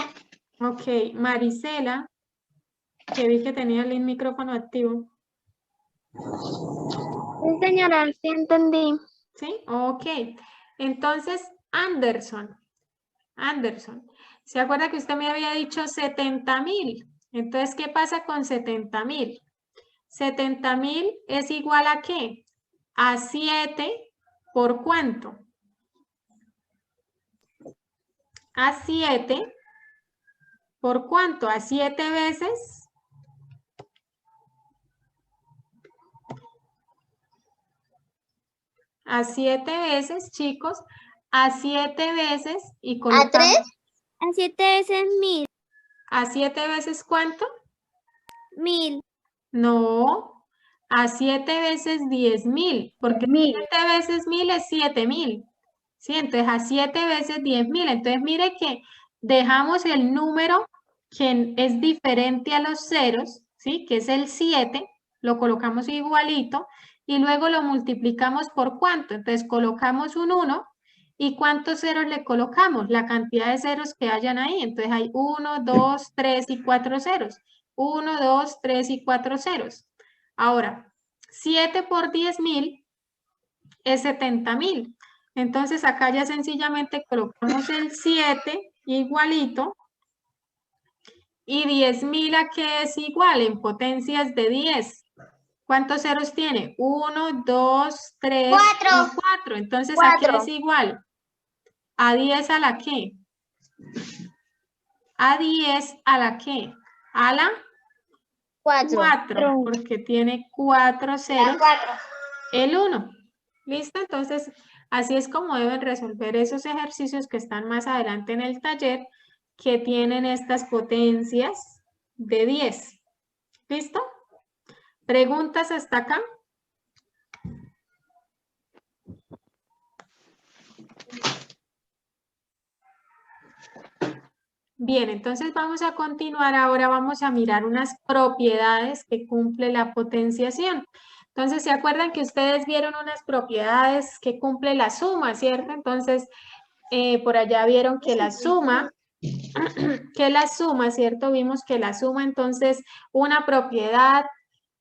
Ok, Marisela, que vi que tenía el micrófono activo. Sí, señora, sí entendí. ¿Sí? Ok. Entonces, Anderson, ¿se acuerda que usted me había dicho 70.000? Entonces, ¿qué pasa con 70.000? 70.000 es igual ¿a qué? A 7 por ¿cuánto? A 7 por ¿cuánto? A 7 veces. A 7 veces, chicos. A 7 veces y colocamos. ¿A 3? A 7 veces 1000. ¿A 7 veces cuánto? 1000. No, a 7 veces 10.000, porque 7 veces 1000 es 7.000. ¿Sí? Entonces a 7 veces 10.000. Entonces mire que dejamos el número que es diferente a los ceros, ¿sí? Que es el 7, lo colocamos igualito y luego lo multiplicamos por ¿cuánto? Entonces colocamos un 1 y ¿cuántos ceros le colocamos? La cantidad de ceros que hayan ahí. Entonces hay 1, 2, 3 y 4 ceros. 1, 2, 3 y 4 ceros. Ahora, 7 por 10.000 es 70.000. Entonces acá ya sencillamente colocamos el 7 igualito y 10.000 ¿a qué es igual? En potencias de 10. ¿Cuántos ceros tiene? 1, 2, 3 y 4. Entonces ¿a qué es igual? ¿A 10 a la qué? ¿A 10 a la qué? A la 4, porque tiene 4 ceros. 4. El 1. ¿Listo? Entonces, así es como deben resolver esos ejercicios que están más adelante en el taller, que tienen estas potencias de 10. ¿Listo? ¿Preguntas hasta acá? Bien, entonces vamos a continuar. Ahora vamos a mirar unas propiedades que cumple la potenciación. Entonces, ¿se acuerdan que ustedes vieron unas propiedades que cumple la suma, cierto? Entonces, por allá vieron que la suma, ¿cierto? Vimos que la suma, entonces, una propiedad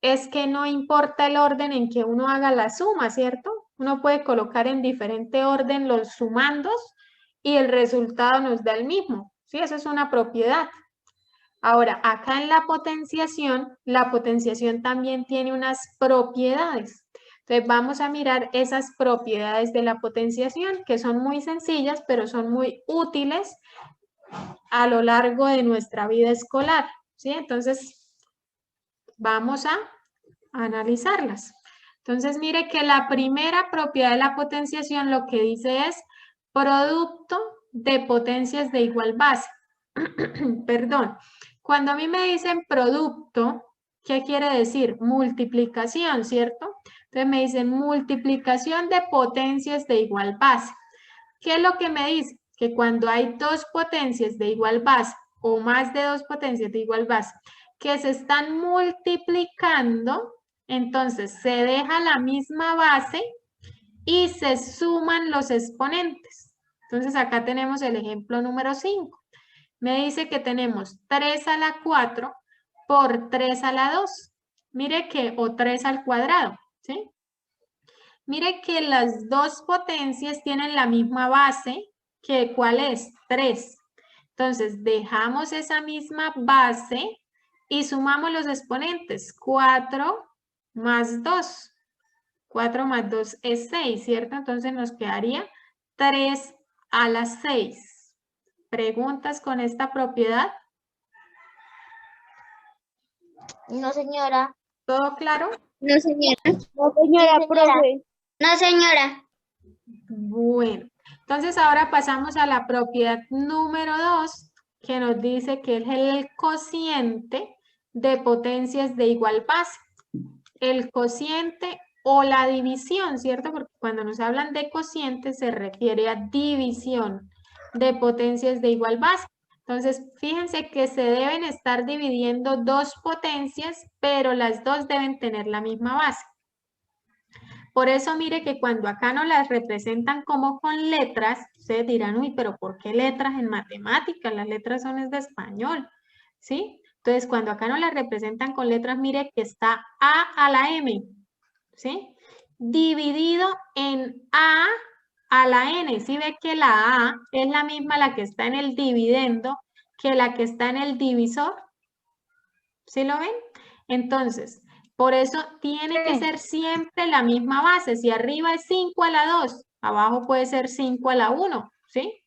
es que no importa el orden en que uno haga la suma, ¿cierto? Uno puede colocar en diferente orden los sumandos y el resultado nos da el mismo, ¿sí? Eso es una propiedad. Ahora, acá en la potenciación también tiene unas propiedades. Entonces, vamos a mirar esas propiedades de la potenciación, que son muy sencillas, pero son muy útiles a lo largo de nuestra vida escolar, ¿sí? Entonces, vamos a analizarlas. Entonces, mire que la primera propiedad de la potenciación lo que dice es producto de potencias de igual base. Perdón. Cuando a mí me dicen producto, ¿qué quiere decir? Multiplicación, ¿cierto? Entonces me dicen multiplicación de potencias de igual base. ¿Qué es lo que me dice? Que cuando hay dos potencias de igual base o más de dos potencias de igual base que se están multiplicando, entonces se deja la misma base y se suman los exponentes. Entonces acá tenemos el ejemplo número 5. Me dice que tenemos 3 a la 4 por 3 a la 2. Mire que, o 3 al cuadrado, ¿sí? Mire que las dos potencias tienen la misma base, que ¿cuál es? 3. Entonces, dejamos esa misma base y sumamos los exponentes. 4 más 2. 4 más 2 es 6, ¿cierto? Entonces nos quedaría 3 a la 6. ¿Preguntas con esta propiedad? No, señora. ¿Todo claro? No, señora. No, señora, Sí, señora. profe. No, señora. Bueno, entonces ahora pasamos a la propiedad número 2, que nos dice que es el cociente de potencias de igual base. El cociente o la división, ¿cierto? Porque cuando nos hablan de cociente se refiere a división de potencias de igual base. Entonces, fíjense que se deben estar dividiendo dos potencias, pero las dos deben tener la misma base. Por eso mire que cuando acá nos las representan como con letras, ustedes dirán, uy, pero ¿por qué letras en matemáticas? Las letras son de español, ¿sí? Entonces, cuando acá nos las representan con letras, mire que está A a la M, ¿sí? Dividido en a la N. ¿Sí ve que la A es la misma la que está en el dividendo que la que está en el divisor? ¿Sí lo ven? Entonces, por eso tiene que ser siempre la misma base. Si arriba es 5 a la 2, abajo puede ser 5 a la 1, ¿sí?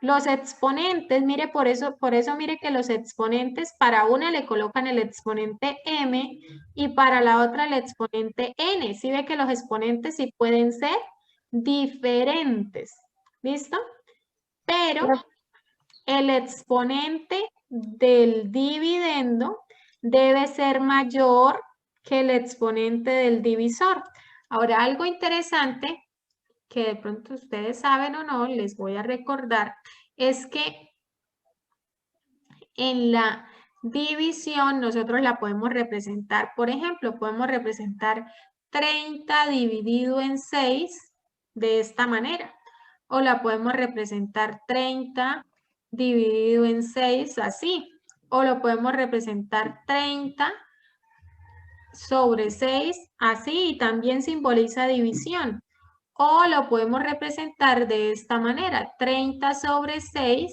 Los exponentes, mire, por eso mire que los exponentes, para una le colocan el exponente m y para la otra el exponente n. ¿Sí ve que los exponentes sí pueden ser diferentes? ¿Listo? Pero el exponente del dividendo debe ser mayor que el exponente del divisor. Ahora, algo interesante que de pronto ustedes saben o no, les voy a recordar, es que en la división nosotros la podemos representar, por ejemplo, podemos representar 30 dividido en 6 de esta manera, o la podemos representar 30 dividido en 6 así, o lo podemos representar 30 sobre 6 así y también simboliza división. O lo podemos representar de esta manera, 30 sobre 6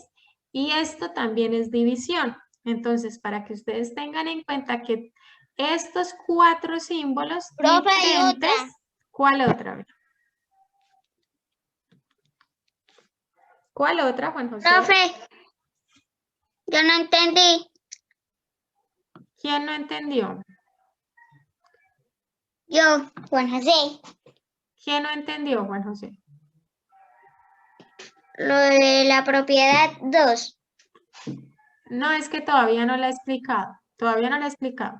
y esto también es división. Entonces, para que ustedes tengan en cuenta que estos 4 símbolos Profe, hay diferentes, otra. ¿cuál otra? ¿Cuál otra, Juan José? Profe, yo no entendí. ¿Quién no entendió? Yo, Juan José, ¿Quién no entendió, Juan José? lo de la propiedad 2. No, es que todavía no la he explicado. Todavía no la he explicado.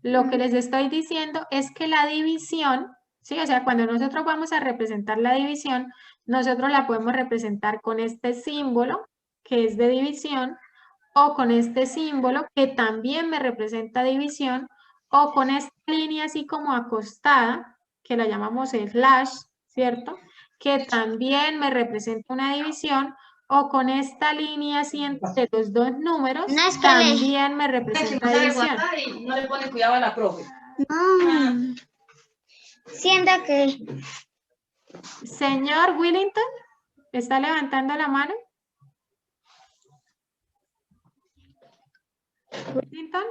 Lo que les estoy diciendo es que la división, ¿sí? O sea, cuando nosotros vamos a representar la división, nosotros la podemos representar con este símbolo, que es de división, o con este símbolo, que también me representa división, o con esta línea así como acostada, que la llamamos slash, ¿cierto? Que también me representa una división, o con esta línea así entre los dos números, No es que también me representa división. No le pone cuidado a la profe. No. Siento que Señor Willington, ¿está levantando la mano? Willington.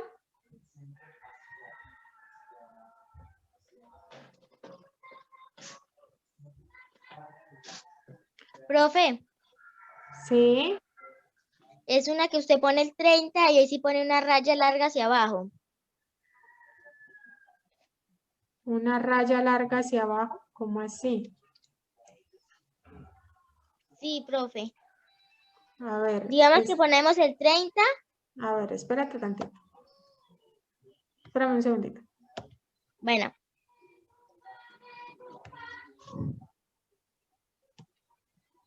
Profe, Sí. es una que usted pone el 30 y ahí sí pone una raya larga hacia abajo. Una raya larga hacia abajo, ¿cómo así? Sí, profe. A ver. Digamos que ponemos el 30. A ver, espérate tantito. Espérame un segundito. Bueno,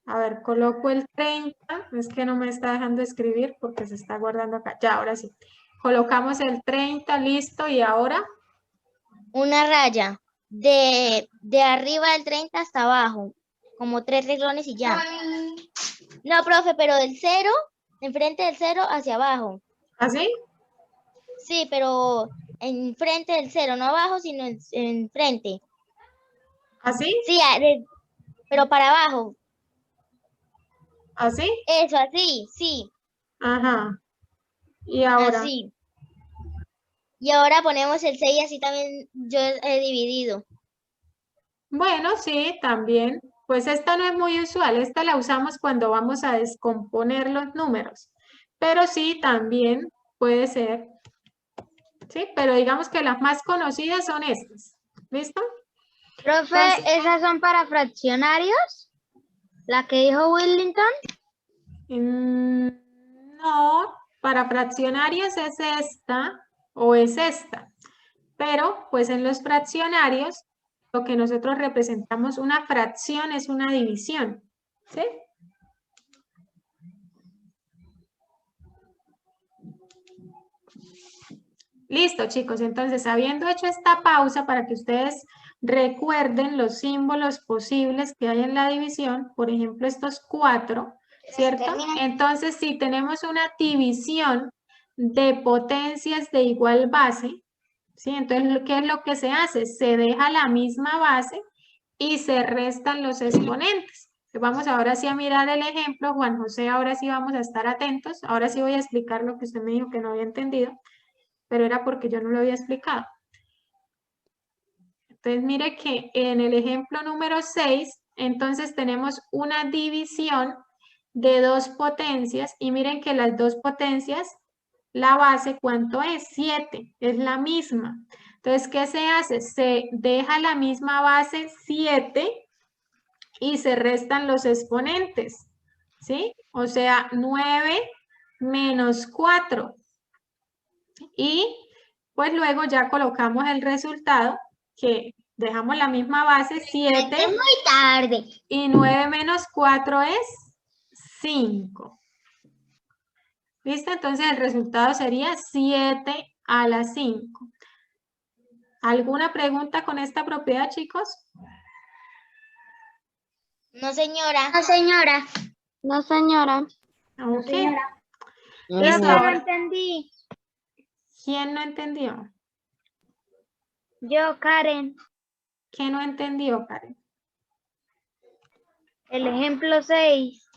A ver, coloco el 30. Es que no me está dejando escribir porque se está guardando acá. Ya, ahora sí. Colocamos el 30, listo. ¿Y ahora? una raya de arriba del 30 hasta abajo, como 3 renglones y ya. No, profe, pero del 0, enfrente del 0 hacia abajo. ¿Así? Sí, pero enfrente del 0, no abajo, sino enfrente. ¿Así? Sí, pero para abajo. ¿Así? Eso, así, sí, Ajá. ¿Y ahora? así. Y ahora ponemos el 6 así también yo he dividido. Bueno, sí, también. Pues esta no es muy usual. Esta la usamos cuando vamos a descomponer los números. Pero sí, también puede ser. Sí, pero digamos que las más conocidas son estas. ¿Listo? Profe, Entonces- ¿esas son para fraccionarios? ¿La que dijo Willington? No, no, para fraccionarios es esta o es esta. Pero, pues en los fraccionarios, lo que nosotros representamos una fracción es una división, ¿sí? Listo, chicos. Entonces, habiendo hecho esta pausa para que ustedes recuerden los símbolos posibles que hay en la división, por ejemplo, estos 4, ¿cierto? Entonces, si tenemos una división de potencias de igual base, ¿sí? Entonces, ¿qué es lo que se hace? Se deja la misma base y se restan los exponentes. Vamos ahora sí a mirar el ejemplo, Juan José, ahora sí vamos a estar atentos. Ahora sí voy a explicar lo que usted me dijo que no había entendido, pero era porque yo no lo había explicado. Entonces, mire que en el ejemplo número 6, entonces tenemos una división de 2 potencias y miren que las 2 potencias, la base, ¿cuánto es? 7, es la misma. Entonces, ¿qué se hace? Se deja la misma base 7 y se restan los exponentes, ¿sí? O sea, 9 menos 4. Y pues luego ya colocamos el resultado, que dejamos la misma base, 7. Es muy tarde. Y 9 menos 4 es 5. ¿Listo? Entonces el resultado sería 7 a la 5. ¿Alguna pregunta con esta propiedad, chicos? No, señora. No, señora. No, señora. Ok. Yo Listo. no entendí. ¿Quién no entendió? Yo, Karen. ¿Qué no entendió, Karen? El ejemplo 6.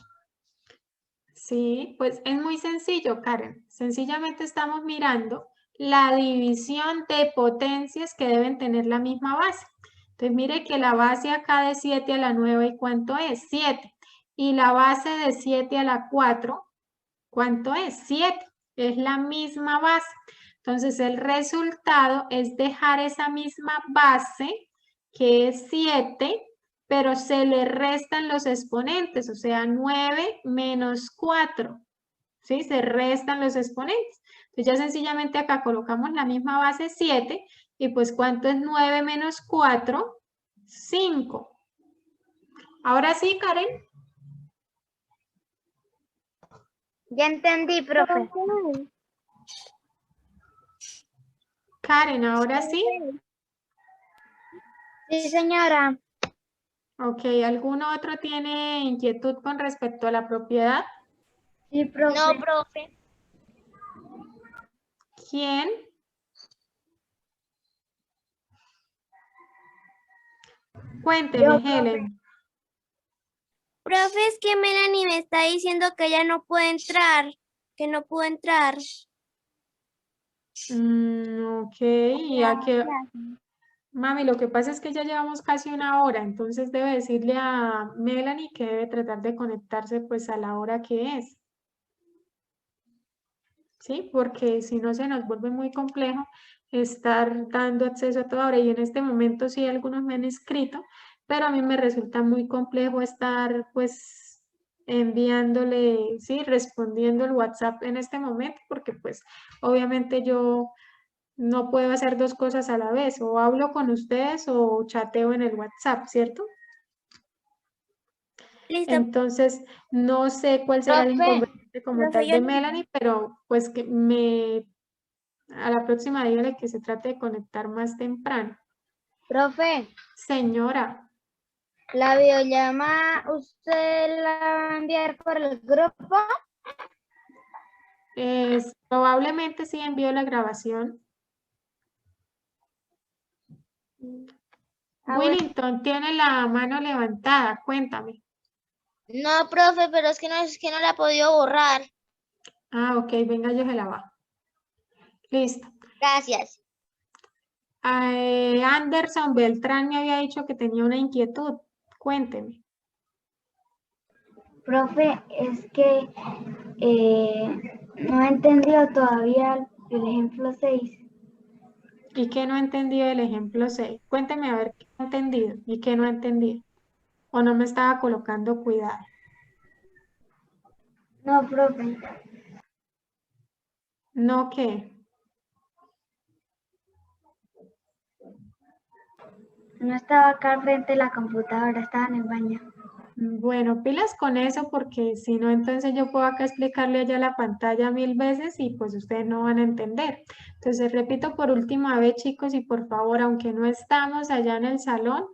Sí, pues es muy sencillo, Karen. Sencillamente estamos mirando la división de potencias que deben tener la misma base. Entonces, mire que la base acá de 7 a la 9, ¿y cuánto es? 7. Y la base de 7 a la 4, ¿cuánto es? 7. Es la misma base. Entonces, el resultado es dejar esa misma base, que es 7, pero se le restan los exponentes, o sea, 9 menos 4, ¿sí? Se restan los exponentes. Entonces ya sencillamente acá colocamos la misma base 7 y pues ¿cuánto es 9 menos 4? 5. Ahora sí, Karen. Ya entendí, profe. Karen, ahora sí. Sí, señora. Ok, ¿algún otro tiene inquietud con respecto a la propiedad? Sí, profe. No, profe. ¿Quién? Cuénteme, Yo, profe. Helen. Profe, es que Melanie me está diciendo que ella no puede entrar, que no pudo entrar. Ok, ¿y a qué? Mami, lo que pasa es que ya llevamos casi una hora, entonces debe decirle a Melanie que debe tratar de conectarse pues a la hora que es. ¿Sí? Porque si no se nos vuelve muy complejo estar dando acceso a toda hora. Y en este momento sí algunos me han escrito, pero a mí me resulta muy complejo estar pues enviándole, sí, respondiendo el WhatsApp en este momento, porque pues obviamente yo no puedo hacer 2 cosas a la vez, o hablo con ustedes o chateo en el WhatsApp, ¿cierto? Listo, Entonces, no sé cuál será el Profe, inconveniente como profe, tal yo de no- Melanie, pero pues que a la próxima dígale que se trate de conectar más temprano. Profe, Señora, la videollamada, ¿usted la va a enviar por el grupo? probablemente sí envió la grabación. Ah, bueno. Willington tiene la mano levantada, cuéntame. no, profe, pero es que no la he podido borrar. Ah, ok, venga, yo se la bajo. Listo. Gracias. Anderson Beltrán me había dicho que tenía una inquietud. Cuénteme. Profe, es que no he entendido todavía el ejemplo 6. ¿Y qué no ha entendido del ejemplo 6? Cuénteme a ver qué ha entendido y qué no ha entendido. O no me estaba colocando cuidado. No, profe. No, ¿qué? No estaba acá al frente de la computadora, estaba en el baño. Bueno, pilas con eso porque si no, entonces yo puedo acá explicarle allá la pantalla 1000 veces y pues ustedes no van a entender. Entonces, repito por última vez, chicos, y por favor, aunque no estamos allá en el salón,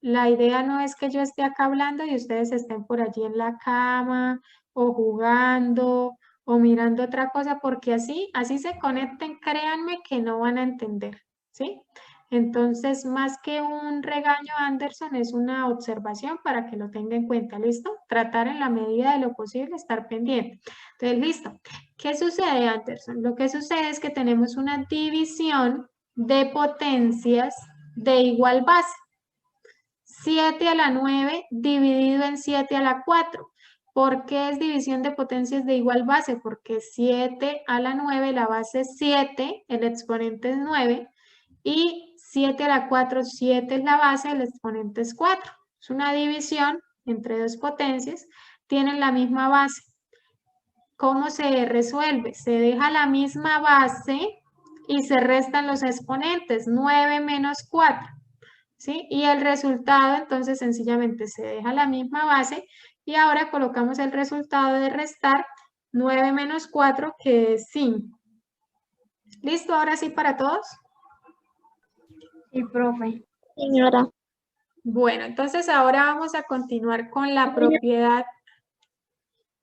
la idea no es que yo esté acá hablando y ustedes estén por allí en la cama o jugando o mirando otra cosa, porque así se conecten, créanme que no van a entender, ¿sí? Entonces, más que un regaño, Anderson, es una observación para que lo tenga en cuenta, ¿listo? Tratar en la medida de lo posible, estar pendiente. Entonces, listo. ¿Qué sucede, Anderson? Lo que sucede es que tenemos una división de potencias de igual base. 7 a la 9 dividido en 7 a la 4. ¿Por qué es división de potencias de igual base? Porque 7 a la 9, la base es 7, el exponente es 9, y 7 a la 4, 7 es la base, el exponente es 4. Es una división entre dos potencias, tienen la misma base. ¿Cómo se resuelve? Se deja la misma base y se restan los exponentes, 9 menos 4. ¿Sí? Y el resultado, entonces, sencillamente se deja la misma base y ahora colocamos el resultado de restar 9 menos 4, que es 5. ¿Listo? Ahora sí para todos. Sí, profe. Señora. Bueno, entonces ahora vamos a continuar con la propiedad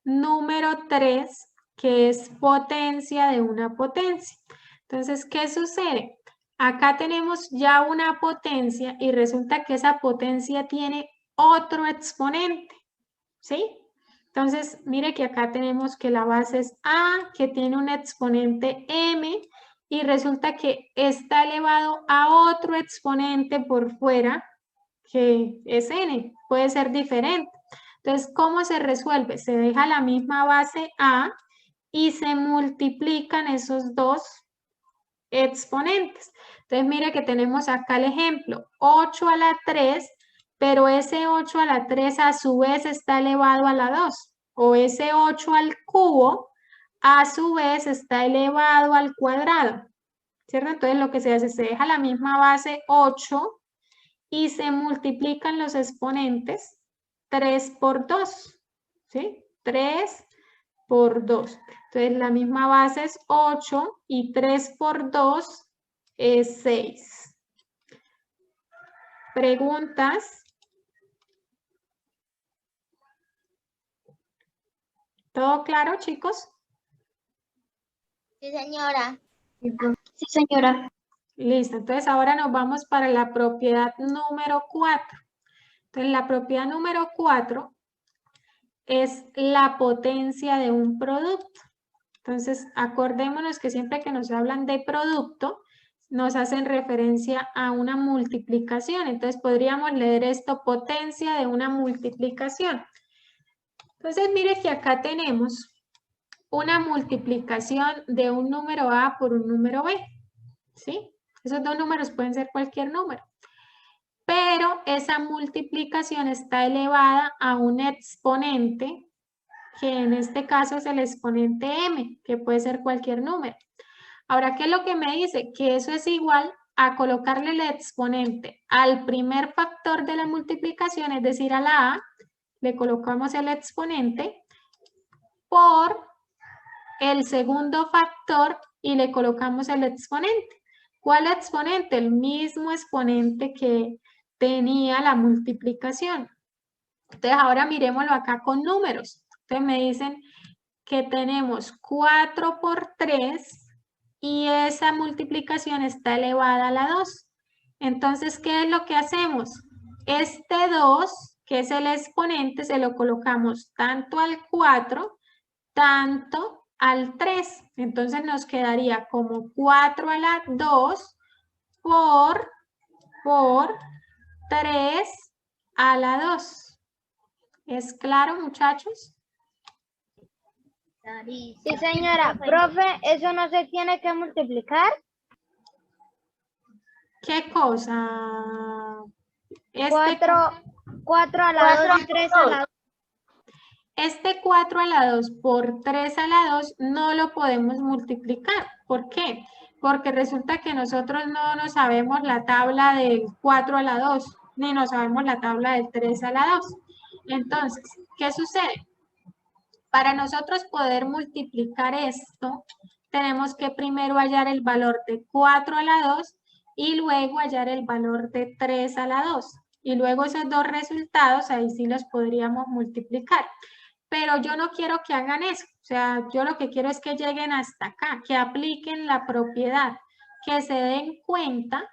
número 3, que es potencia de una potencia. Entonces, ¿qué sucede? Acá tenemos ya una potencia y resulta que esa potencia tiene otro exponente, ¿sí? Entonces, mire que acá tenemos que la base es A, que tiene un exponente M, y resulta que está elevado a otro exponente por fuera, que es N, puede ser diferente. Entonces, ¿cómo se resuelve? Se deja la misma base A y se multiplican esos dos exponentes. Entonces, mire que tenemos acá el ejemplo, 8 a la 3, pero ese 8 a la 3 a su vez está elevado a la 2, o ese 8 al cubo a su vez está elevado al cuadrado, ¿cierto? Entonces, lo que se hace, se deja la misma base 8 y se multiplican los exponentes 3 por 2, ¿sí? 3 por 2. Entonces, la misma base es 8 y 3 por 2 es 6. ¿Preguntas? ¿Todo claro, chicos? Sí, señora. Sí, señora. Listo. Entonces, ahora nos vamos para la propiedad número 4. Entonces, la propiedad número 4 es la potencia de un producto. Entonces, acordémonos que siempre que nos hablan de producto, nos hacen referencia a una multiplicación. Entonces, podríamos leer esto, potencia de una multiplicación. Entonces, mire que acá tenemos una multiplicación de un número A por un número B, ¿sí? Esos dos números pueden ser cualquier número. Pero esa multiplicación está elevada a un exponente, que en este caso es el exponente m, que puede ser cualquier número. Ahora, ¿qué es lo que me dice? Que eso es igual a colocarle el exponente al primer factor de la multiplicación, es decir, a la a, le colocamos el exponente por el segundo factor y le colocamos el exponente. ¿Cuál exponente? El mismo exponente que tenía la multiplicación. Entonces, ahora miremoslo acá con números. Entonces, me dicen que tenemos 4 por 3 y esa multiplicación está elevada a la 2. Entonces, ¿qué es lo que hacemos? Este 2, que es el exponente, se lo colocamos tanto al 4, tanto al 3. Entonces, nos quedaría como 4 a la 2 por 3 a la 2. ¿Es claro, muchachos? Sí, señora. Profe, ¿eso no se tiene que multiplicar? ¿Qué cosa? 4 a la 2 y 3 a la 2. Este 4 a la 2 por 3 a la 2 no lo podemos multiplicar. ¿Por qué? Porque resulta que nosotros no nos sabemos la tabla del 4 a la 2, ni nos sabemos la tabla del 3 a la 2. Entonces, ¿qué sucede? Para nosotros poder multiplicar esto, tenemos que primero hallar el valor de 4 a la 2 y luego hallar el valor de 3 a la 2. Y luego esos dos resultados, ahí sí los podríamos multiplicar. Pero yo no quiero que hagan eso. O sea, yo lo que quiero es que lleguen hasta acá, que apliquen la propiedad, que se den cuenta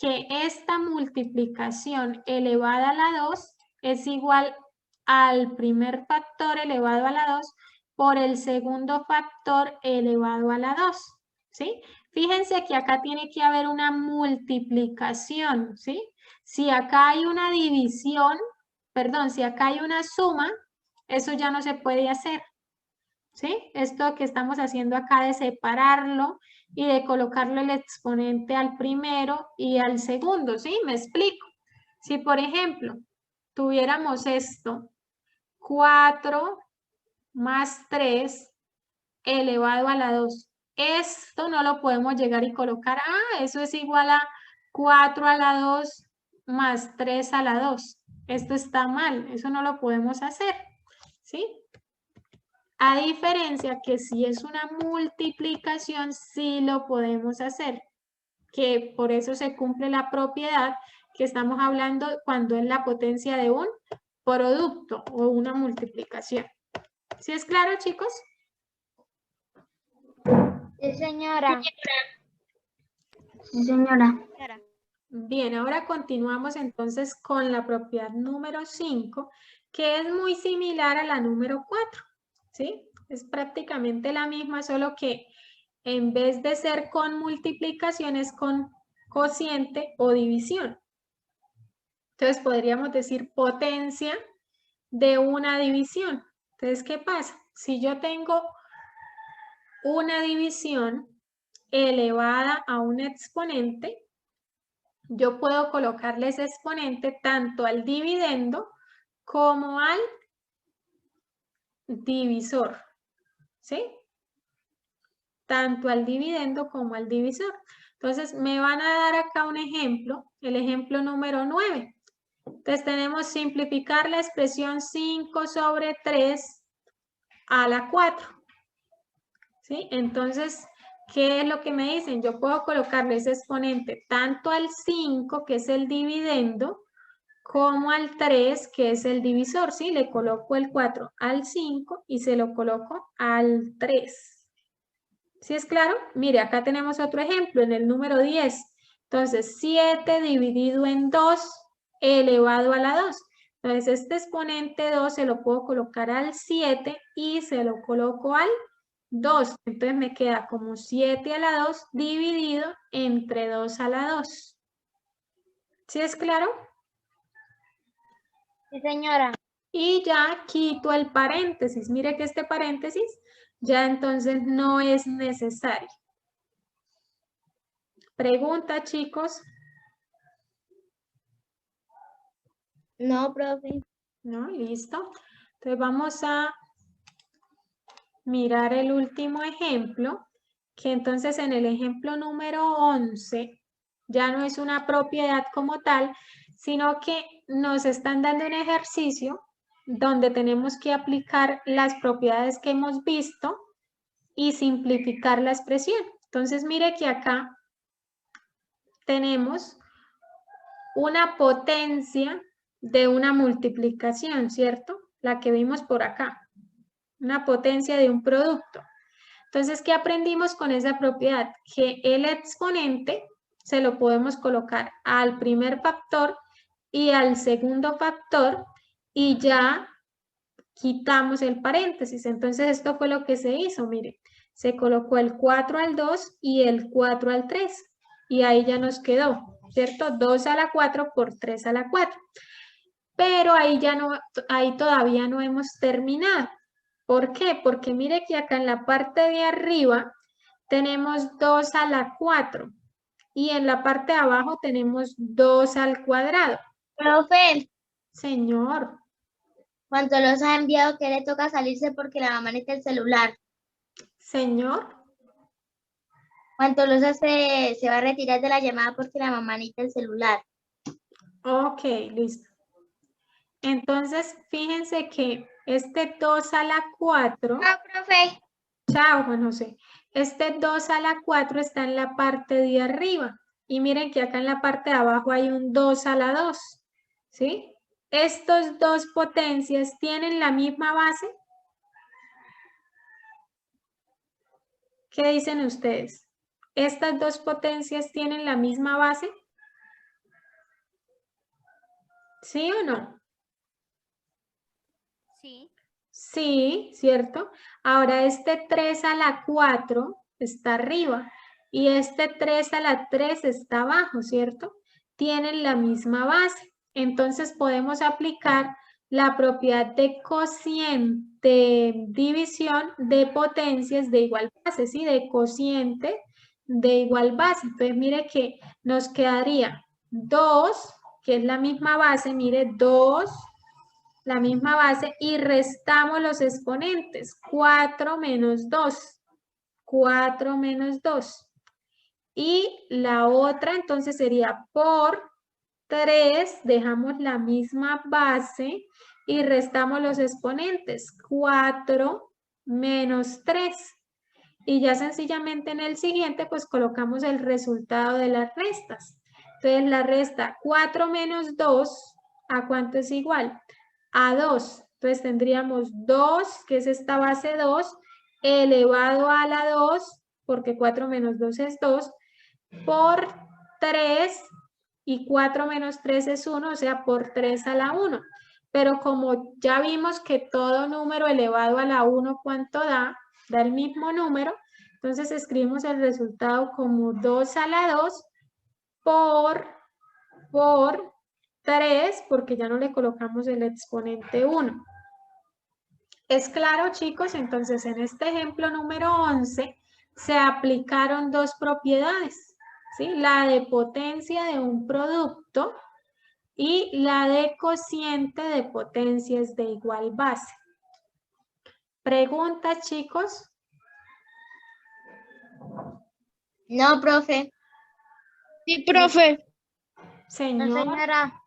que esta multiplicación elevada a la 2 es igual al primer factor elevado a la 2 por el segundo factor elevado a la 2, ¿sí? Fíjense que acá tiene que haber una multiplicación, ¿sí? Si acá hay una división, perdón, si acá hay una suma, eso ya no se puede hacer, ¿sí? Esto que estamos haciendo acá de separarlo y de colocarle el exponente al primero y al segundo, ¿sí? Me explico. Si, por ejemplo, tuviéramos esto, 4 más 3 elevado a la 2. Esto no lo podemos llegar y colocar, eso es igual a 4 a la 2 más 3 a la 2. Esto está mal, eso no lo podemos hacer, ¿sí? A diferencia que si es una multiplicación, sí lo podemos hacer, que por eso se cumple la propiedad que estamos hablando cuando es la potencia de un producto o una multiplicación. ¿Sí es claro, chicos? Sí, señora. Sí, señora. Bien, ahora continuamos entonces con la propiedad número 5, que es muy similar a la número 4, ¿sí? Es prácticamente la misma, solo que en vez de ser con multiplicación es con cociente o división. Entonces podríamos decir potencia de una división. Entonces, ¿qué pasa? Si yo tengo una división elevada a un exponente, yo puedo colocarle ese exponente tanto al dividendo como al divisor, ¿sí? Tanto al dividendo como al divisor. Entonces, me van a dar acá un ejemplo, el ejemplo número 9. Entonces, tenemos simplificar la expresión 5 sobre 3 a la 4. ¿Sí? Entonces, ¿qué es lo que me dicen? Yo puedo colocarle ese exponente tanto al 5, que es el dividendo, como al 3, que es el divisor, ¿sí? Le coloco el 4 al 5 y se lo coloco al 3. ¿Sí es claro? Mire, acá tenemos otro ejemplo en el número 10. Entonces, 7 dividido en 2 elevado a la 2. Entonces, este exponente 2 se lo puedo colocar al 7 y se lo coloco al 2. Entonces, me queda como 7 a la 2 dividido entre 2 a la 2. ¿Sí es claro? Sí, señora. Y ya quito el paréntesis. Mire que este paréntesis ya entonces no es necesario. Pregunta, chicos. No, profe. ¿No? Listo. Entonces vamos a mirar el último ejemplo, que entonces en el ejemplo número 11 ya no es una propiedad como tal, sino que nos están dando un ejercicio donde tenemos que aplicar las propiedades que hemos visto y simplificar la expresión. Entonces mire que acá tenemos una potencia de una multiplicación, ¿cierto? La que vimos por acá, una potencia de un producto. Entonces, ¿qué aprendimos con esa propiedad? Que el exponente se lo podemos colocar al primer factor y al segundo factor y ya quitamos el paréntesis. Entonces, esto fue lo que se hizo, mire. Se colocó el 4 al 2 y el 4 al 3. Y ahí ya nos quedó, ¿cierto? 2 a la 4 por 3 a la 4. Pero ahí ya no, ahí todavía no hemos terminado. ¿Por qué? Porque mire que acá en la parte de arriba tenemos 2 a la 4 y en la parte de abajo tenemos 2 al cuadrado. Profe, Señor. Cuando los ha enviado que le toca salirse porque la mamá necesita el celular. Señor, Cuando los se va a retirar de la llamada porque la mamá necesita el celular. ok, listo. Entonces, fíjense que este 2 a la 4, profe. chao Juan José, este 2 a la 4 está en la parte de arriba. Y miren que acá en la parte de abajo hay un 2 a la 2, ¿sí? Estos dos potencias tienen la misma base. ¿Qué dicen ustedes? ¿Estas dos potencias tienen la misma base? ¿Sí o no? Sí. Sí, ¿cierto? Ahora este 3 a la 4 está arriba y este 3 a la 3 está abajo, ¿cierto? Tienen la misma base. Entonces podemos aplicar la propiedad de cociente división de potencias de igual base, ¿sí? De cociente de igual base. Entonces mire que nos quedaría 2, que es la misma base, mire, 2, la misma base, y restamos los exponentes. 4 menos 2. 4 menos 2. Y la otra entonces sería por 3, dejamos la misma base y restamos los exponentes. 4 menos 3. Y ya sencillamente en el siguiente pues colocamos el resultado de las restas. Entonces la resta 4 menos 2, ¿a cuánto es igual? A 2. Entonces tendríamos 2, que es esta base 2, elevado a la 2, porque 4 menos 2 es 2, por 3, y 4 menos 3 es 1, o sea, por 3 a la 1. Pero como ya vimos que todo número elevado a la 1, ¿cuánto da? Da el mismo número. Entonces escribimos el resultado como 2 a la 2 por 3, porque ya no le colocamos el exponente 1. ¿Es claro, chicos? Entonces, en este ejemplo número 11, se aplicaron dos propiedades, ¿sí? La de potencia de un producto y la de cociente de potencias de igual base. ¿Preguntas, chicos? No, profe. Sí, profe. No, Señor, señora.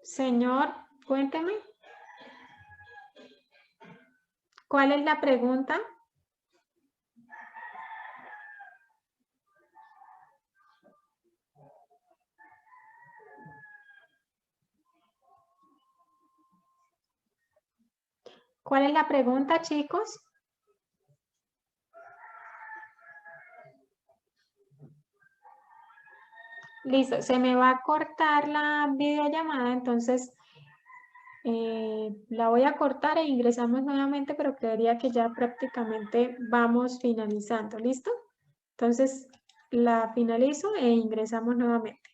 señor, cuénteme. ¿Cuál es la pregunta? ¿Cuál es la pregunta, chicos? Listo, se me va a cortar la videollamada, entonces la voy a cortar e ingresamos nuevamente, pero creería que ya prácticamente vamos finalizando, ¿listo? Entonces la finalizo e ingresamos nuevamente.